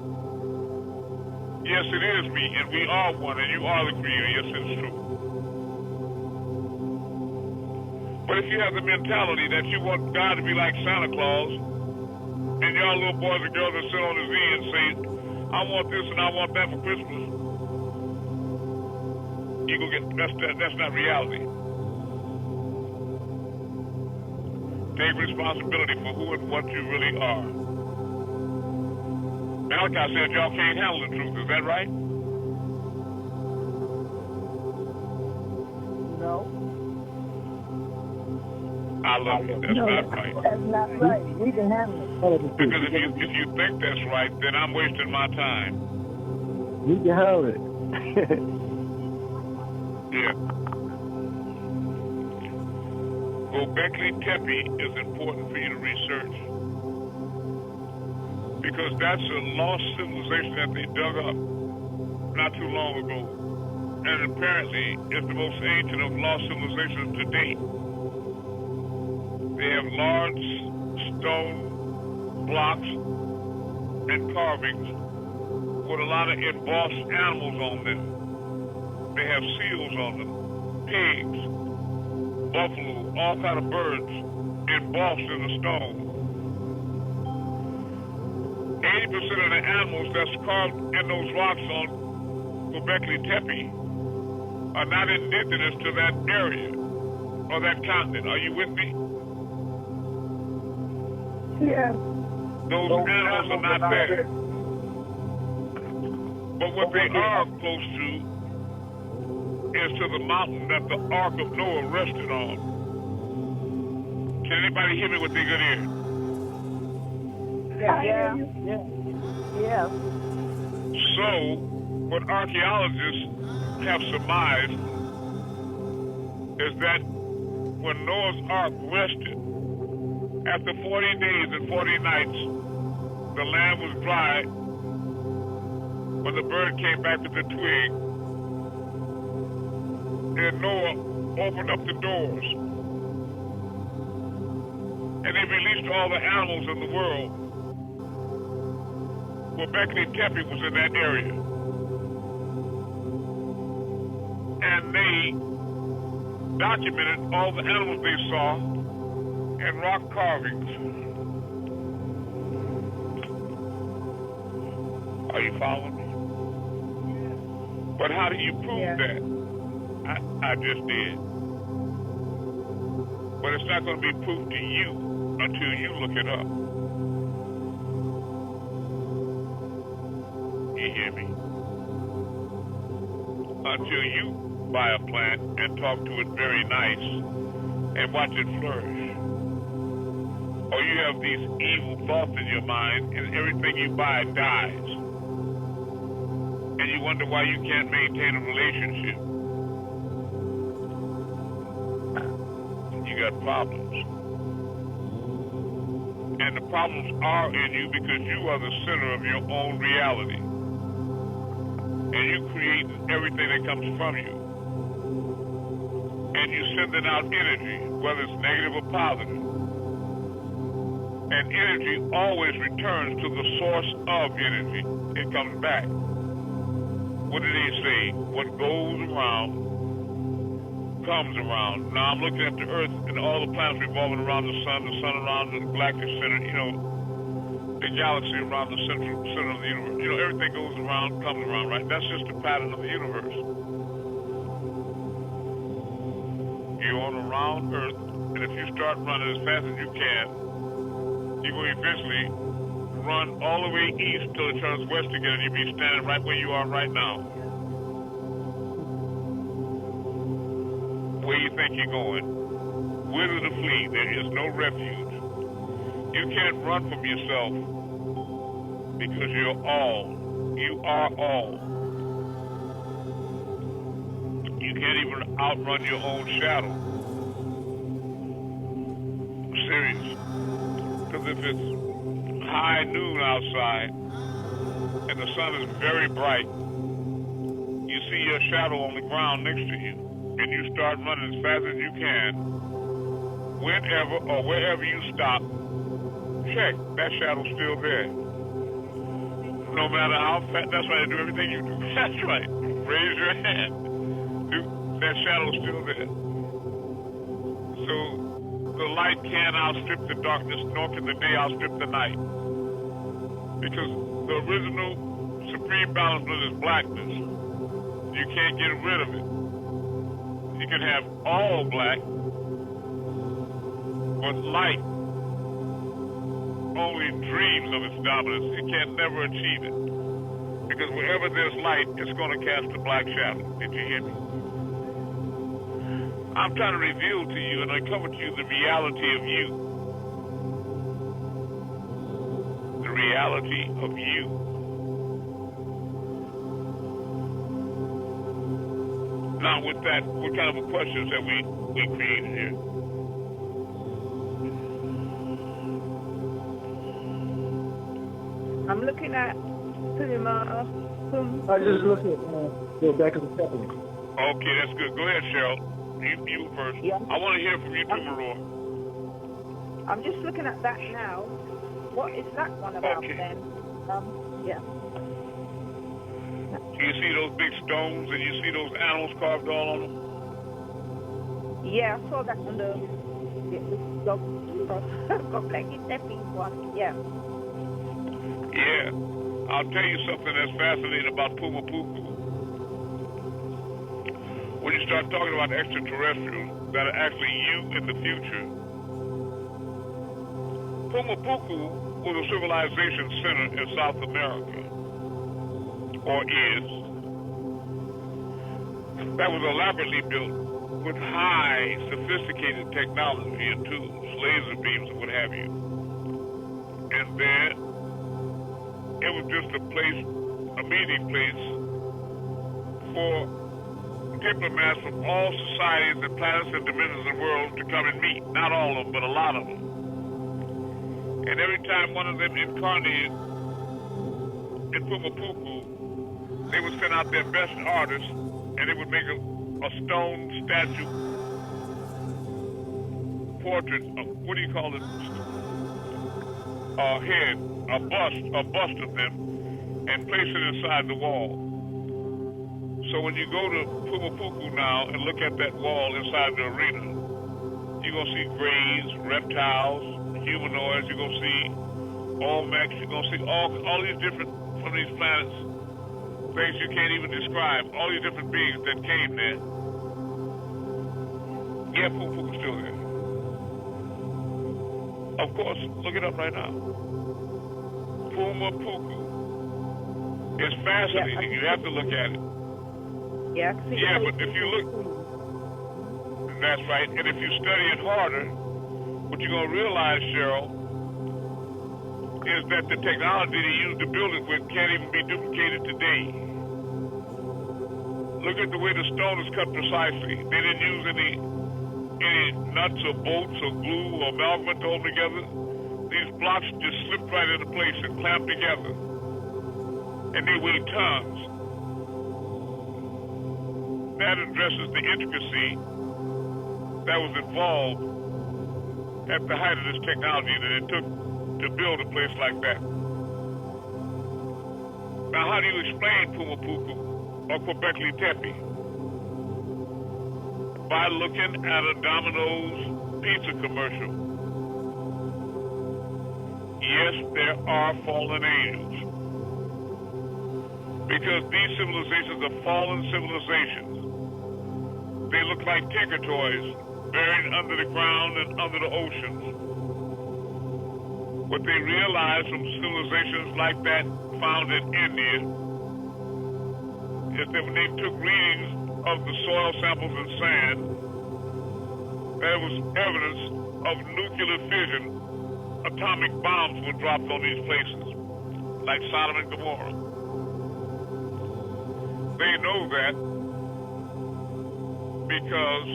Yes, it is me, and we are one, and you are the creator. Yes, it's true. But if you have the mentality that you want God to be like Santa Claus, and y'all little boys and girls that sit on his knee and say, I want this and I want that for Christmas, you go get that's not reality. Take responsibility for who and what you really are. Malachi said y'all can't handle the truth. Is that right? No. I love you. That's not right. That's not right. We can handle it. Because if you think that's right, then I'm wasting my time. We can handle it. Yeah. Gobekli Tepe is important for you to research. Because that's a lost civilization that they dug up not too long ago. And apparently it's the most ancient of lost civilizations to date. They have large stone blocks and carvings with a lot of embossed animals on them. They have seals on them, pigs, buffalo, all kind of birds embossed in the stone. 80% of the animals that's carved in those rocks on Göbekli Tepe are not indigenous to that area or that continent. Are you with me? Yeah. Those animals are not there. But what they are close to is to the mountain that the Ark of Noah rested on. Can anybody hear me with their good ear? Yeah. So, what archaeologists have surmised is that when Noah's Ark rested, after 40 days and 40 nights, the land was dry. When the bird came back with the twig, and Noah opened up the doors, and they released all the animals in the world. Göbekli Tepe was in that area. And they documented all the animals they saw in rock carvings. Are you following me? But how do you prove that? I just did. But it's not going to be proved to you until you look it up. You hear me? Until you buy a plant and talk to it very nice and watch it flourish. Or you have these evil thoughts in your mind and everything you buy dies. And you wonder why you can't maintain a relationship. You got problems. And the problems are in you because you are the center of your own reality. And you create everything that comes from you. And you sending out energy, whether it's negative or positive. And energy always returns to the source of energy. It comes back. What did they say? What goes around comes around. Now I'm looking at the Earth and all the planets revolving around the sun around the galactic center, the galaxy around the center of the universe. Everything goes around, comes around, right? That's just the pattern of the universe. You're on a round Earth, and if you start running as fast as you can, you will eventually run all the way east till it turns west again, and you'll be standing right where you are right now. Where you think you're going? Whither to flee? There is no refuge. You can't run from yourself because you're all. You are all. You can't even outrun your own shadow. I'm serious. Because if it's high noon outside and the sun is very bright, you see your shadow on the ground next to you, and you start running as fast as you can. Whenever or wherever you stop, check, that shadow's still there. No matter how fast, that's right, do everything you do. That's right. Raise your hand. That shadow's still there. So the light can't outstrip the darkness, nor can the day outstrip the night. Because the original supreme balance is blackness. You can't get rid of it. You can have all black, but light only dreams of its dominance. It can never achieve it. Because wherever there's light, it's going to cast a black shadow. Did you hear me? I'm trying to reveal to you and uncover to you the reality of you. The reality of you. Now with that, what kind of questions have we created here? I'm looking at I just look at Göbekli Tepe. Okay, that's good. Go ahead, Cheryl. You first. Yeah. I want to hear from you too, Marua. I'm just looking at that now. What is that one about then? Yeah. You see those big stones and you see those animals carved all on them? Yeah, I saw that on the Göbekli Tepe one. Yeah. Yeah. I'll tell you something that's fascinating about Pumapuku. when you start talking about extraterrestrials that are actually you in the future, Pumapuku was a civilization center in South America, or is, that was elaborately built with high, sophisticated technology and tools, laser beams and what have you. And then it was just a place, a meeting place for diplomats from all societies and planets and dimensions of the world to come and meet. Not all of them, but a lot of them. And every time one of them incarnated in Pumapuku, they would send out their best artists, and they would make a stone statue portrait of, what do you call it, head, a bust of them, and place it inside the wall. So when you go to Pumapuku now and look at that wall inside the arena, you're going to see grays, reptiles, humanoids, you're going to see Olmecs, you're going to see all these different, from these planets, things you can't even describe, all these different beings that came there. Yeah, Pumapuku's still there. Of course, look it up right now. Pumapuku. It's fascinating. You have to look at it. Yeah, but if you look, that's right. And if you study it harder, what you're going to realize, Cheryl, is that the technology they used to build it with can't even be duplicated today. Look at the way the stone is cut precisely. They didn't use any nuts or bolts or glue or amalgam to hold them together. These blocks just slipped right into place and clamped together. And they weigh tons. That addresses the intricacy that was involved at the height of this technology that it took to build a place like that. Now, how do you explain Pumapuku or Göbekli Tepe? By looking at a Domino's pizza commercial. Yes, there are fallen angels. Because these civilizations are fallen civilizations. They look like Tinker Toys, buried under the ground and under the oceans. What they realized from civilizations like that found in India is that when they took readings of the soil samples and sand, there was evidence of nuclear fission. Atomic bombs were dropped on these places, like Sodom and Gomorrah. They know that because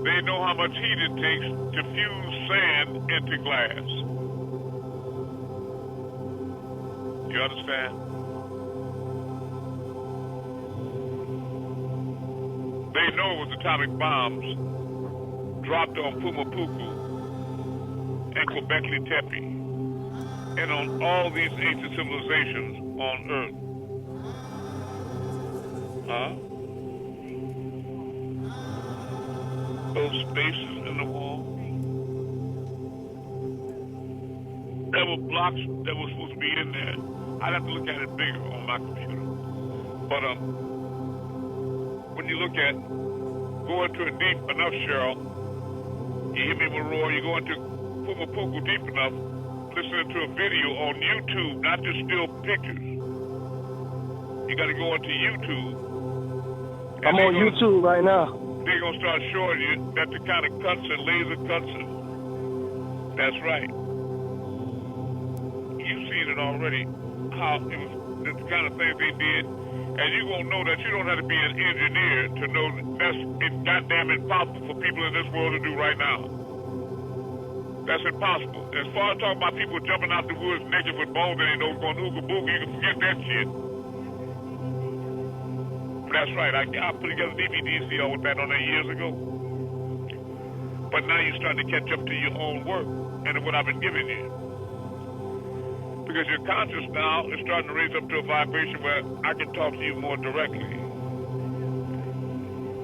they know how much heat it takes to fuse sand into glass. You understand? They know it was atomic bombs dropped on Pumapuku and Göbekli Tepe and on all these ancient civilizations on Earth. Those spaces in the wall, there were blocks that were supposed to be in there. I'd have to look at it bigger on my computer. But when you look at, go into it deep enough, Cheryl, you hear me, Maroy, you go into Pumapuku deep enough, listening to a video on YouTube, not just still pictures. You got to go into YouTube. I'm on YouTube right now. They're going to start showing you that the kind of cuts and laser cuts and that's right. You've seen it already, how it was the kind of things they did. And you're going to know that you don't have to be an engineer to know that it's goddamn impossible for people in this world to do right now. That's impossible. As far as talking about people jumping out the woods naked with bones and they know going ooga booga, you can forget that shit. That's right. I put together DVDs for y'all with that on there years ago. But now you're starting to catch up to your own work and what I've been giving you. Because your conscious now is starting to raise up to a vibration where I can talk to you more directly.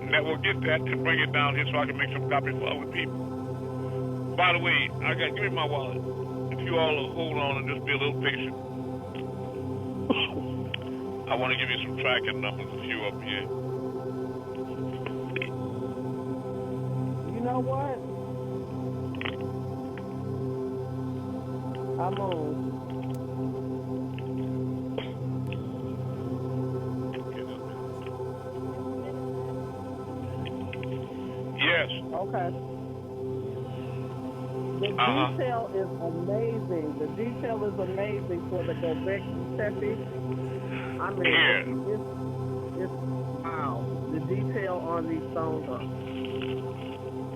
And that will get that and bring it down here so I can make some copies for other people. By the way, give me my wallet. If you all will hold on and just be a little patient. I want to give you some tracking numbers, a few up here. know what? I'm on. Yes. Okay. The detail is amazing. The detail is amazing for the Gobekli Tepe. I mean, it's wow. The detail on these stones are.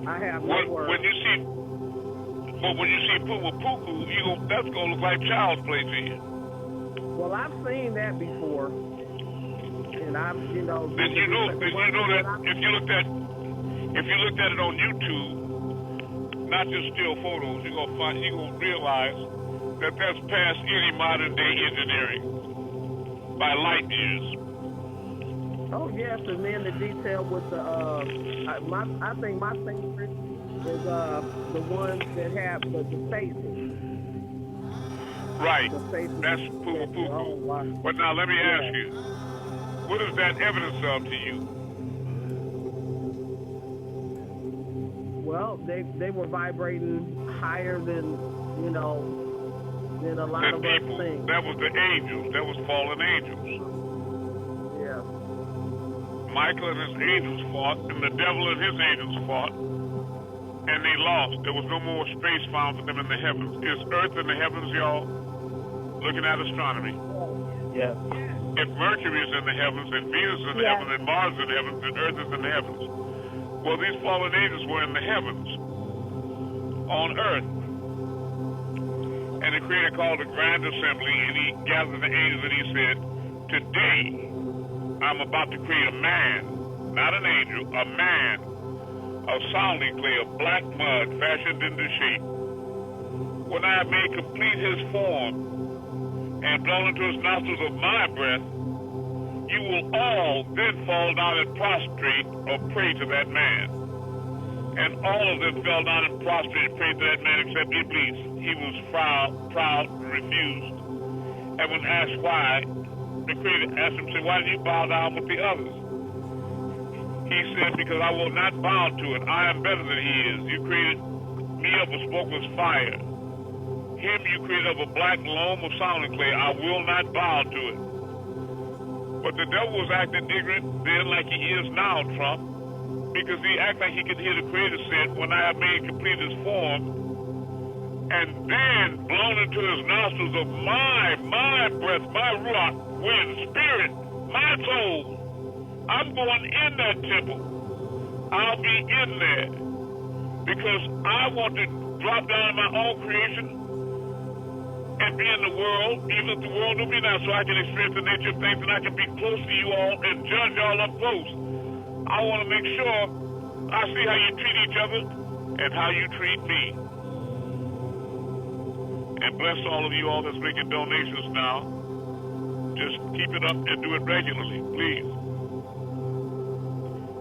I have no words. When you see Pumapuku, that's gonna look like child's play to you. Well, I've seen that before, and I've Did you know that if you looked at it on YouTube, not just still photos, you're gonna realize that that's past any modern day engineering by light years. Oh yes, and then the detail with the I think my favorite is the ones that have the faces. Right. The faces. That's Pumapuku. Oh, wow. But now let me ask you, what is that evidence of to you? Well, they were vibrating higher than than a lot of us think. That was the angels. That was fallen angels. Yeah. Michael and his angels fought, and the devil and his angels fought, and they lost. There was no more space found for them in the heavens. Is Earth in the heavens, y'all? Looking at astronomy. Yeah. If Mercury is in the heavens, and Venus is in the heavens, and Mars is in the heavens, and Earth is in the heavens. Well, these fallen angels were in the heavens, on Earth. And the Creator called a grand assembly, and he gathered the angels, and he said, today, I'm about to create a man, not an angel, a man, of sounding clay, of black mud fashioned into shape. When I have made complete his form and blown into his nostrils of my breath, you will all then fall down and prostrate or pray to that man. And all of them fell down and prostrate and prayed to that man except Iblis. He was proud and refused. And when asked why, the Creator asked him, why did you bow down with the others? He said, because I will not bow to it. I am better than he is. You created me of a smokeless fire. Him you created of a black loam of sounding clay. I will not bow to it. But the devil was acting ignorant then like he is now, Trump, because he acted like he could hear the Creator said, when I have made complete his form, and then blown into his nostrils of my breath, my ruach, wind, spirit, my soul, I'm going in that temple. I'll be in there because I want to drop down in my own creation and be in the world, even if the world don't be now, so I can experience the nature of things and I can be close to you all and judge y'all up close. I want to make sure I see how you treat each other and how you treat me. And bless all of you all that's making donations now. Just keep it up and do it regularly, please.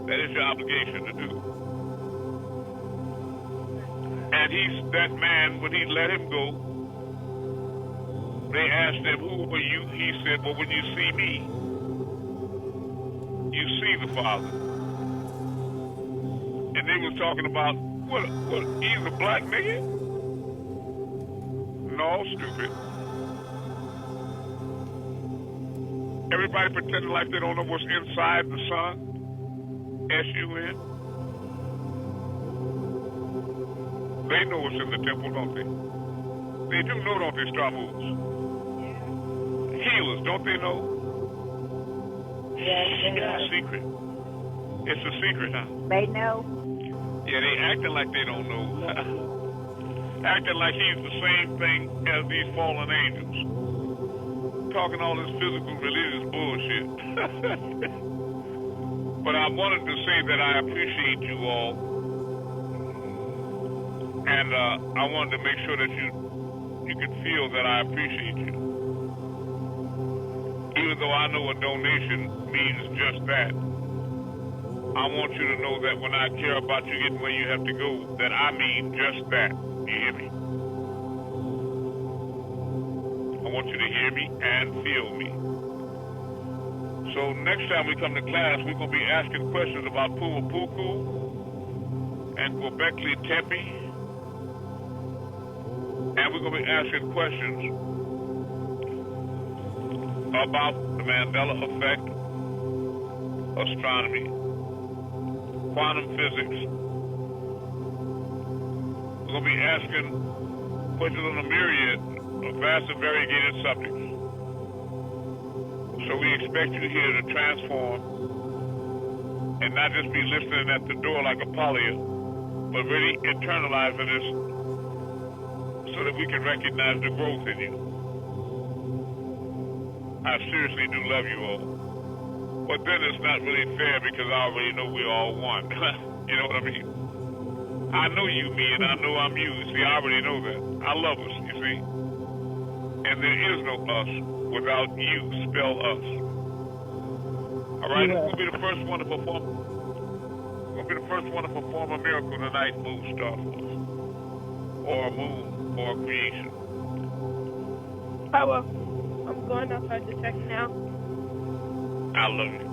That is your obligation to do. And that man, when he let him go, they asked him, who were you? He said, well, when you see me, you see the Father. And they was talking about, what, he's a black nigga? No, stupid. Everybody pretending like they don't know what's inside the sun. S-U-N. They know what's in the temple, don't they? They do know, don't they, Star Moves? Healers, don't they know? Yeah, they know. It's a secret. It's a secret, huh? They know. Yeah, they acting like they don't know. Acting like he's the same thing as these fallen angels. Talking all this physical religious bullshit. But I wanted to say that I appreciate you all. And I wanted to make sure that you could feel that I appreciate you. Even though I know a donation means just that. I want you to know that when I care about you getting where you have to go, that I mean just that. You hear me? I want you to hear me and feel me. So next time we come to class, we're going to be asking questions about Pumapuku and Quebecly Tepe. And we're going to be asking questions about the Mandela effect, astronomy, quantum physics. We're going to be asking questions on a myriad of vast and variegated subjects. So we expect you here to transform and not just be listening at the door like a polia, but really internalizing this so that we can recognize the growth in you. I seriously do love you all. But then it's not really fair because I already know we're all one. You know what I mean? I know you, me, and I know I'm you. See, I already know that. I love us, you see? And there is no us without you. Spell us. All right? Who's going to be the first one to perform? Who's going to be the first one to perform a miracle tonight? Move Star Force. Or a moon. Or a creation. I will. I'm going outside to check now. I love you.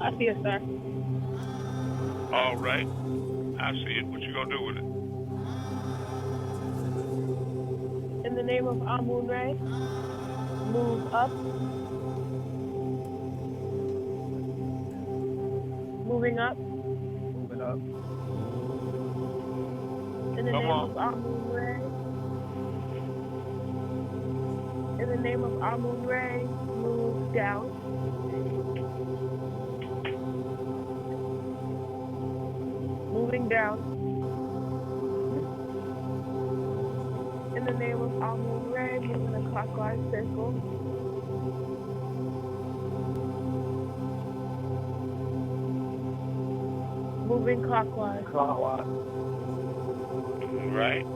I see it, sir. All right. I see it. What you going to do with it? In the name of AMUN-RAYAY, move up. Moving up. Moving up. In the name of AMUN-RAYAY. In the name of AMUN-RAYAY, move down. Moving down. In the name of AMUN-RAYAY, move in a clockwise circle. Moving clockwise. Clockwise. Right.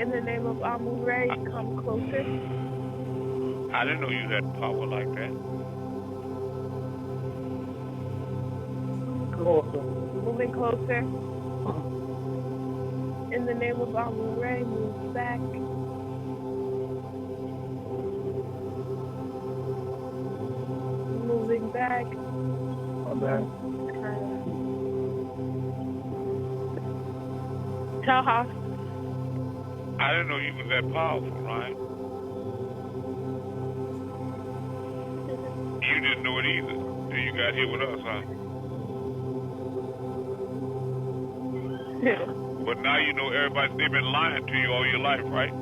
In the name of AMUN-RAYAY, come closer. I didn't know you had power like that. Closer. Moving closer. In the name of AMUN-RAYAY, move back. Moving back. Okay. Taha. I didn't know you was that powerful, right? You didn't know it either till you got here with us, huh? But now you know everybody, they've been lying to you all your life, right?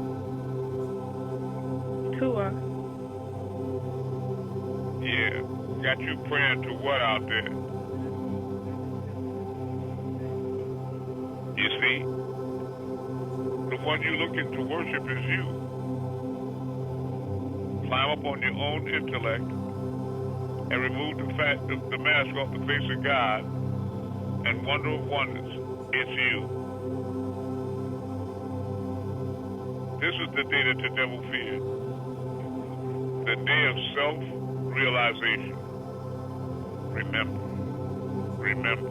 Tua. Yeah. Got you praying to what out there? You see? The one you're looking to worship is you. Climb up on your own intellect and remove the mask off the face of God and wonder of wonders. It's you. This is the day that the devil feared. The day of self-realization. Remember. Remember.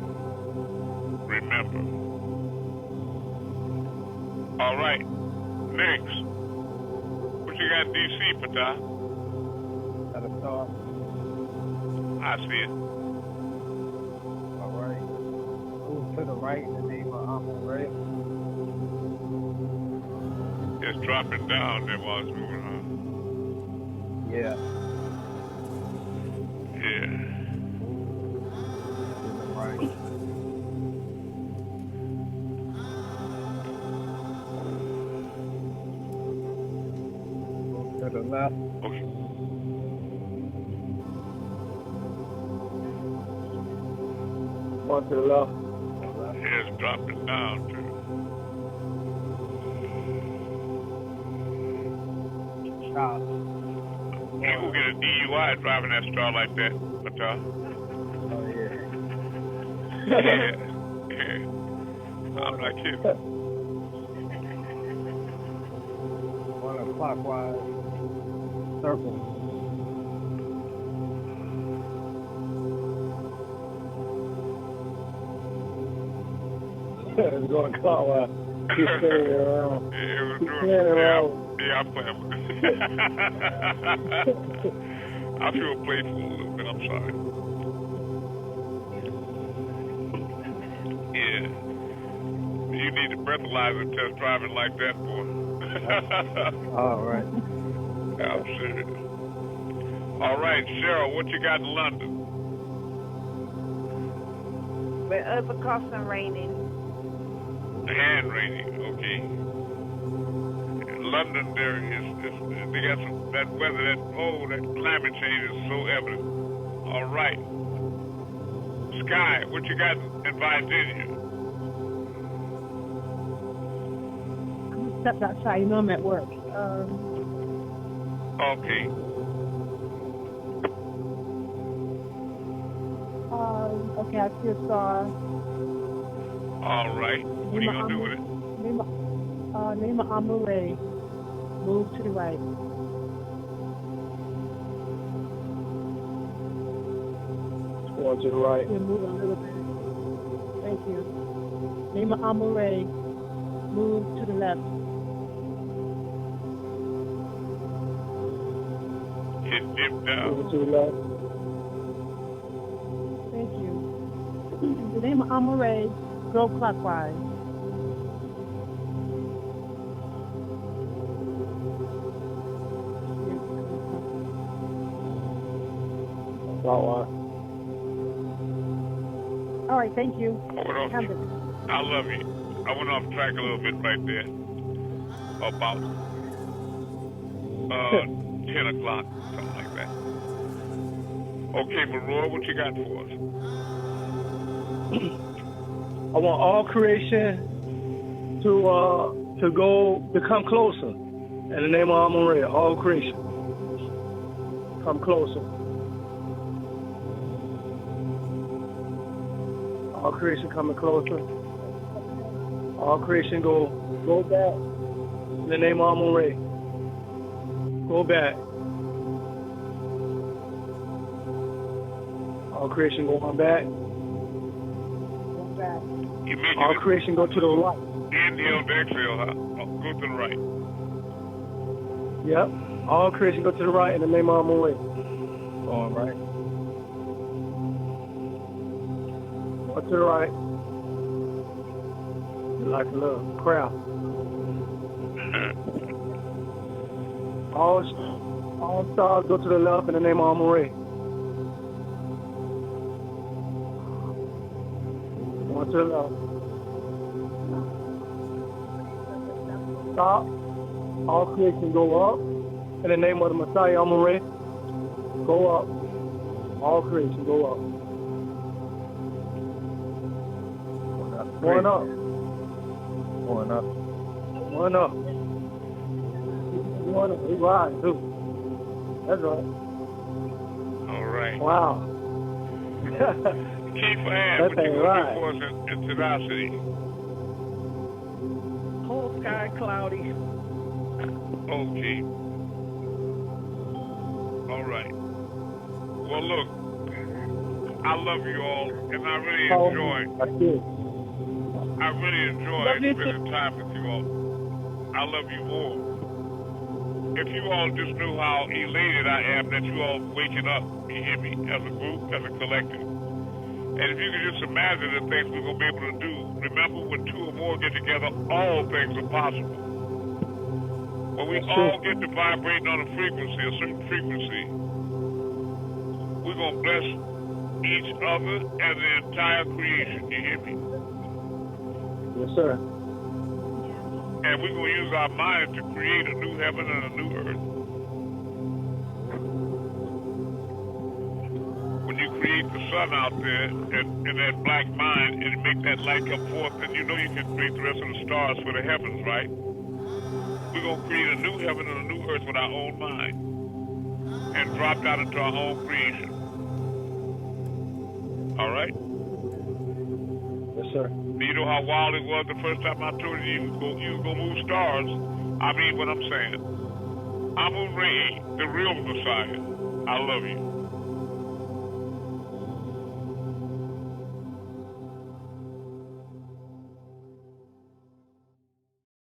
Remember. All right. Next. What you got in D.C., Patah? Got a star. I see it. All right. Move to the right in the name of AMUN-RAYAY. It's dropping down there while it's moving on. Yeah. Yeah. To the right. Move to the left. Okay. One to the left. Yeah, it's dropping down too. Stop. You will get a DUI driving that star like that, Patah. Oh, yeah. Yeah. Yeah. I'm not kidding. On a clockwise circle. It's going clockwise. Keep playing around. Yeah, I'm playing with it. I feel playful a little bit. I'm sorry. Yeah. You need a breathalyzer test driving like that, boy. All right. I'm serious. All right, Cheryl, what you got in London? We're overcast and raining. And raining, okay. In London, they got that weather, that climate change is so evident. All right. Sky, what you got in Virginia? I'm stepped outside. You know I'm at work. Okay. Okay, I see a star. All right. What are you going to do with it? Name of AMUN-RAYAY. Move to the right. Going to the right. Yeah, move a little bit. Thank you. Name of AMUN-RAYAY. Move to the left. Dip down. Move to the left. Thank you. The name of AMUN-RAYAY. Go clockwise. All right, thank you. I love you. I went off track a little bit right there. About 10 o'clock, something like that. Okay, Maroy, what you got for us? I want all creation to come closer. In the name of AMUN-RAYAY, all creation. Come closer. All creation coming closer. All creation go back. In the name of AMUN-RAYAY. Go back. All creation go on back. All creation go to the right. Inhale to exhale, huh? Go to the right. Yep. All creation go to the right in the name of AMUN-RAYAY. Going right. Go to the right. Like a little crowd. All stars go to the left in the name of AMUN-RAYAY. One to the left. Stop. All creation go up in the name of the Messiah AMUN-RAYAY. Go up. All creation go up. Going up. Going up. Going up. Going up. We ride too. That's right. All right. Wow. Keith Ann, what you going to do for us in Tenacity? Whole sky cloudy. Okay. All right. Well, look, I love you all, and I really enjoy spending time with you all. I love you more. If you all just knew how elated I am that you all waking up, you hear me, as a group, as a collective. And if you could just imagine the things we're going to be able to do, remember when two or more get together, all things are possible. When we all get to vibrating on a frequency, a certain frequency, we're going to bless each other and the entire creation. You hear me? Yes, sir. And we're going to use our minds to create a new heaven and a new earth. When you create the sun out there in that black mind and make that light come forth, then you know you can create the rest of the stars for the heavens, right? We're going to create a new heaven and a new earth with our own mind and drop down into our own creation. All right? Yes, sir. You know how wild it was the first time I told you was going to move stars? I mean what I'm saying. AMUN-RAYAY, the real Messiah. I love you.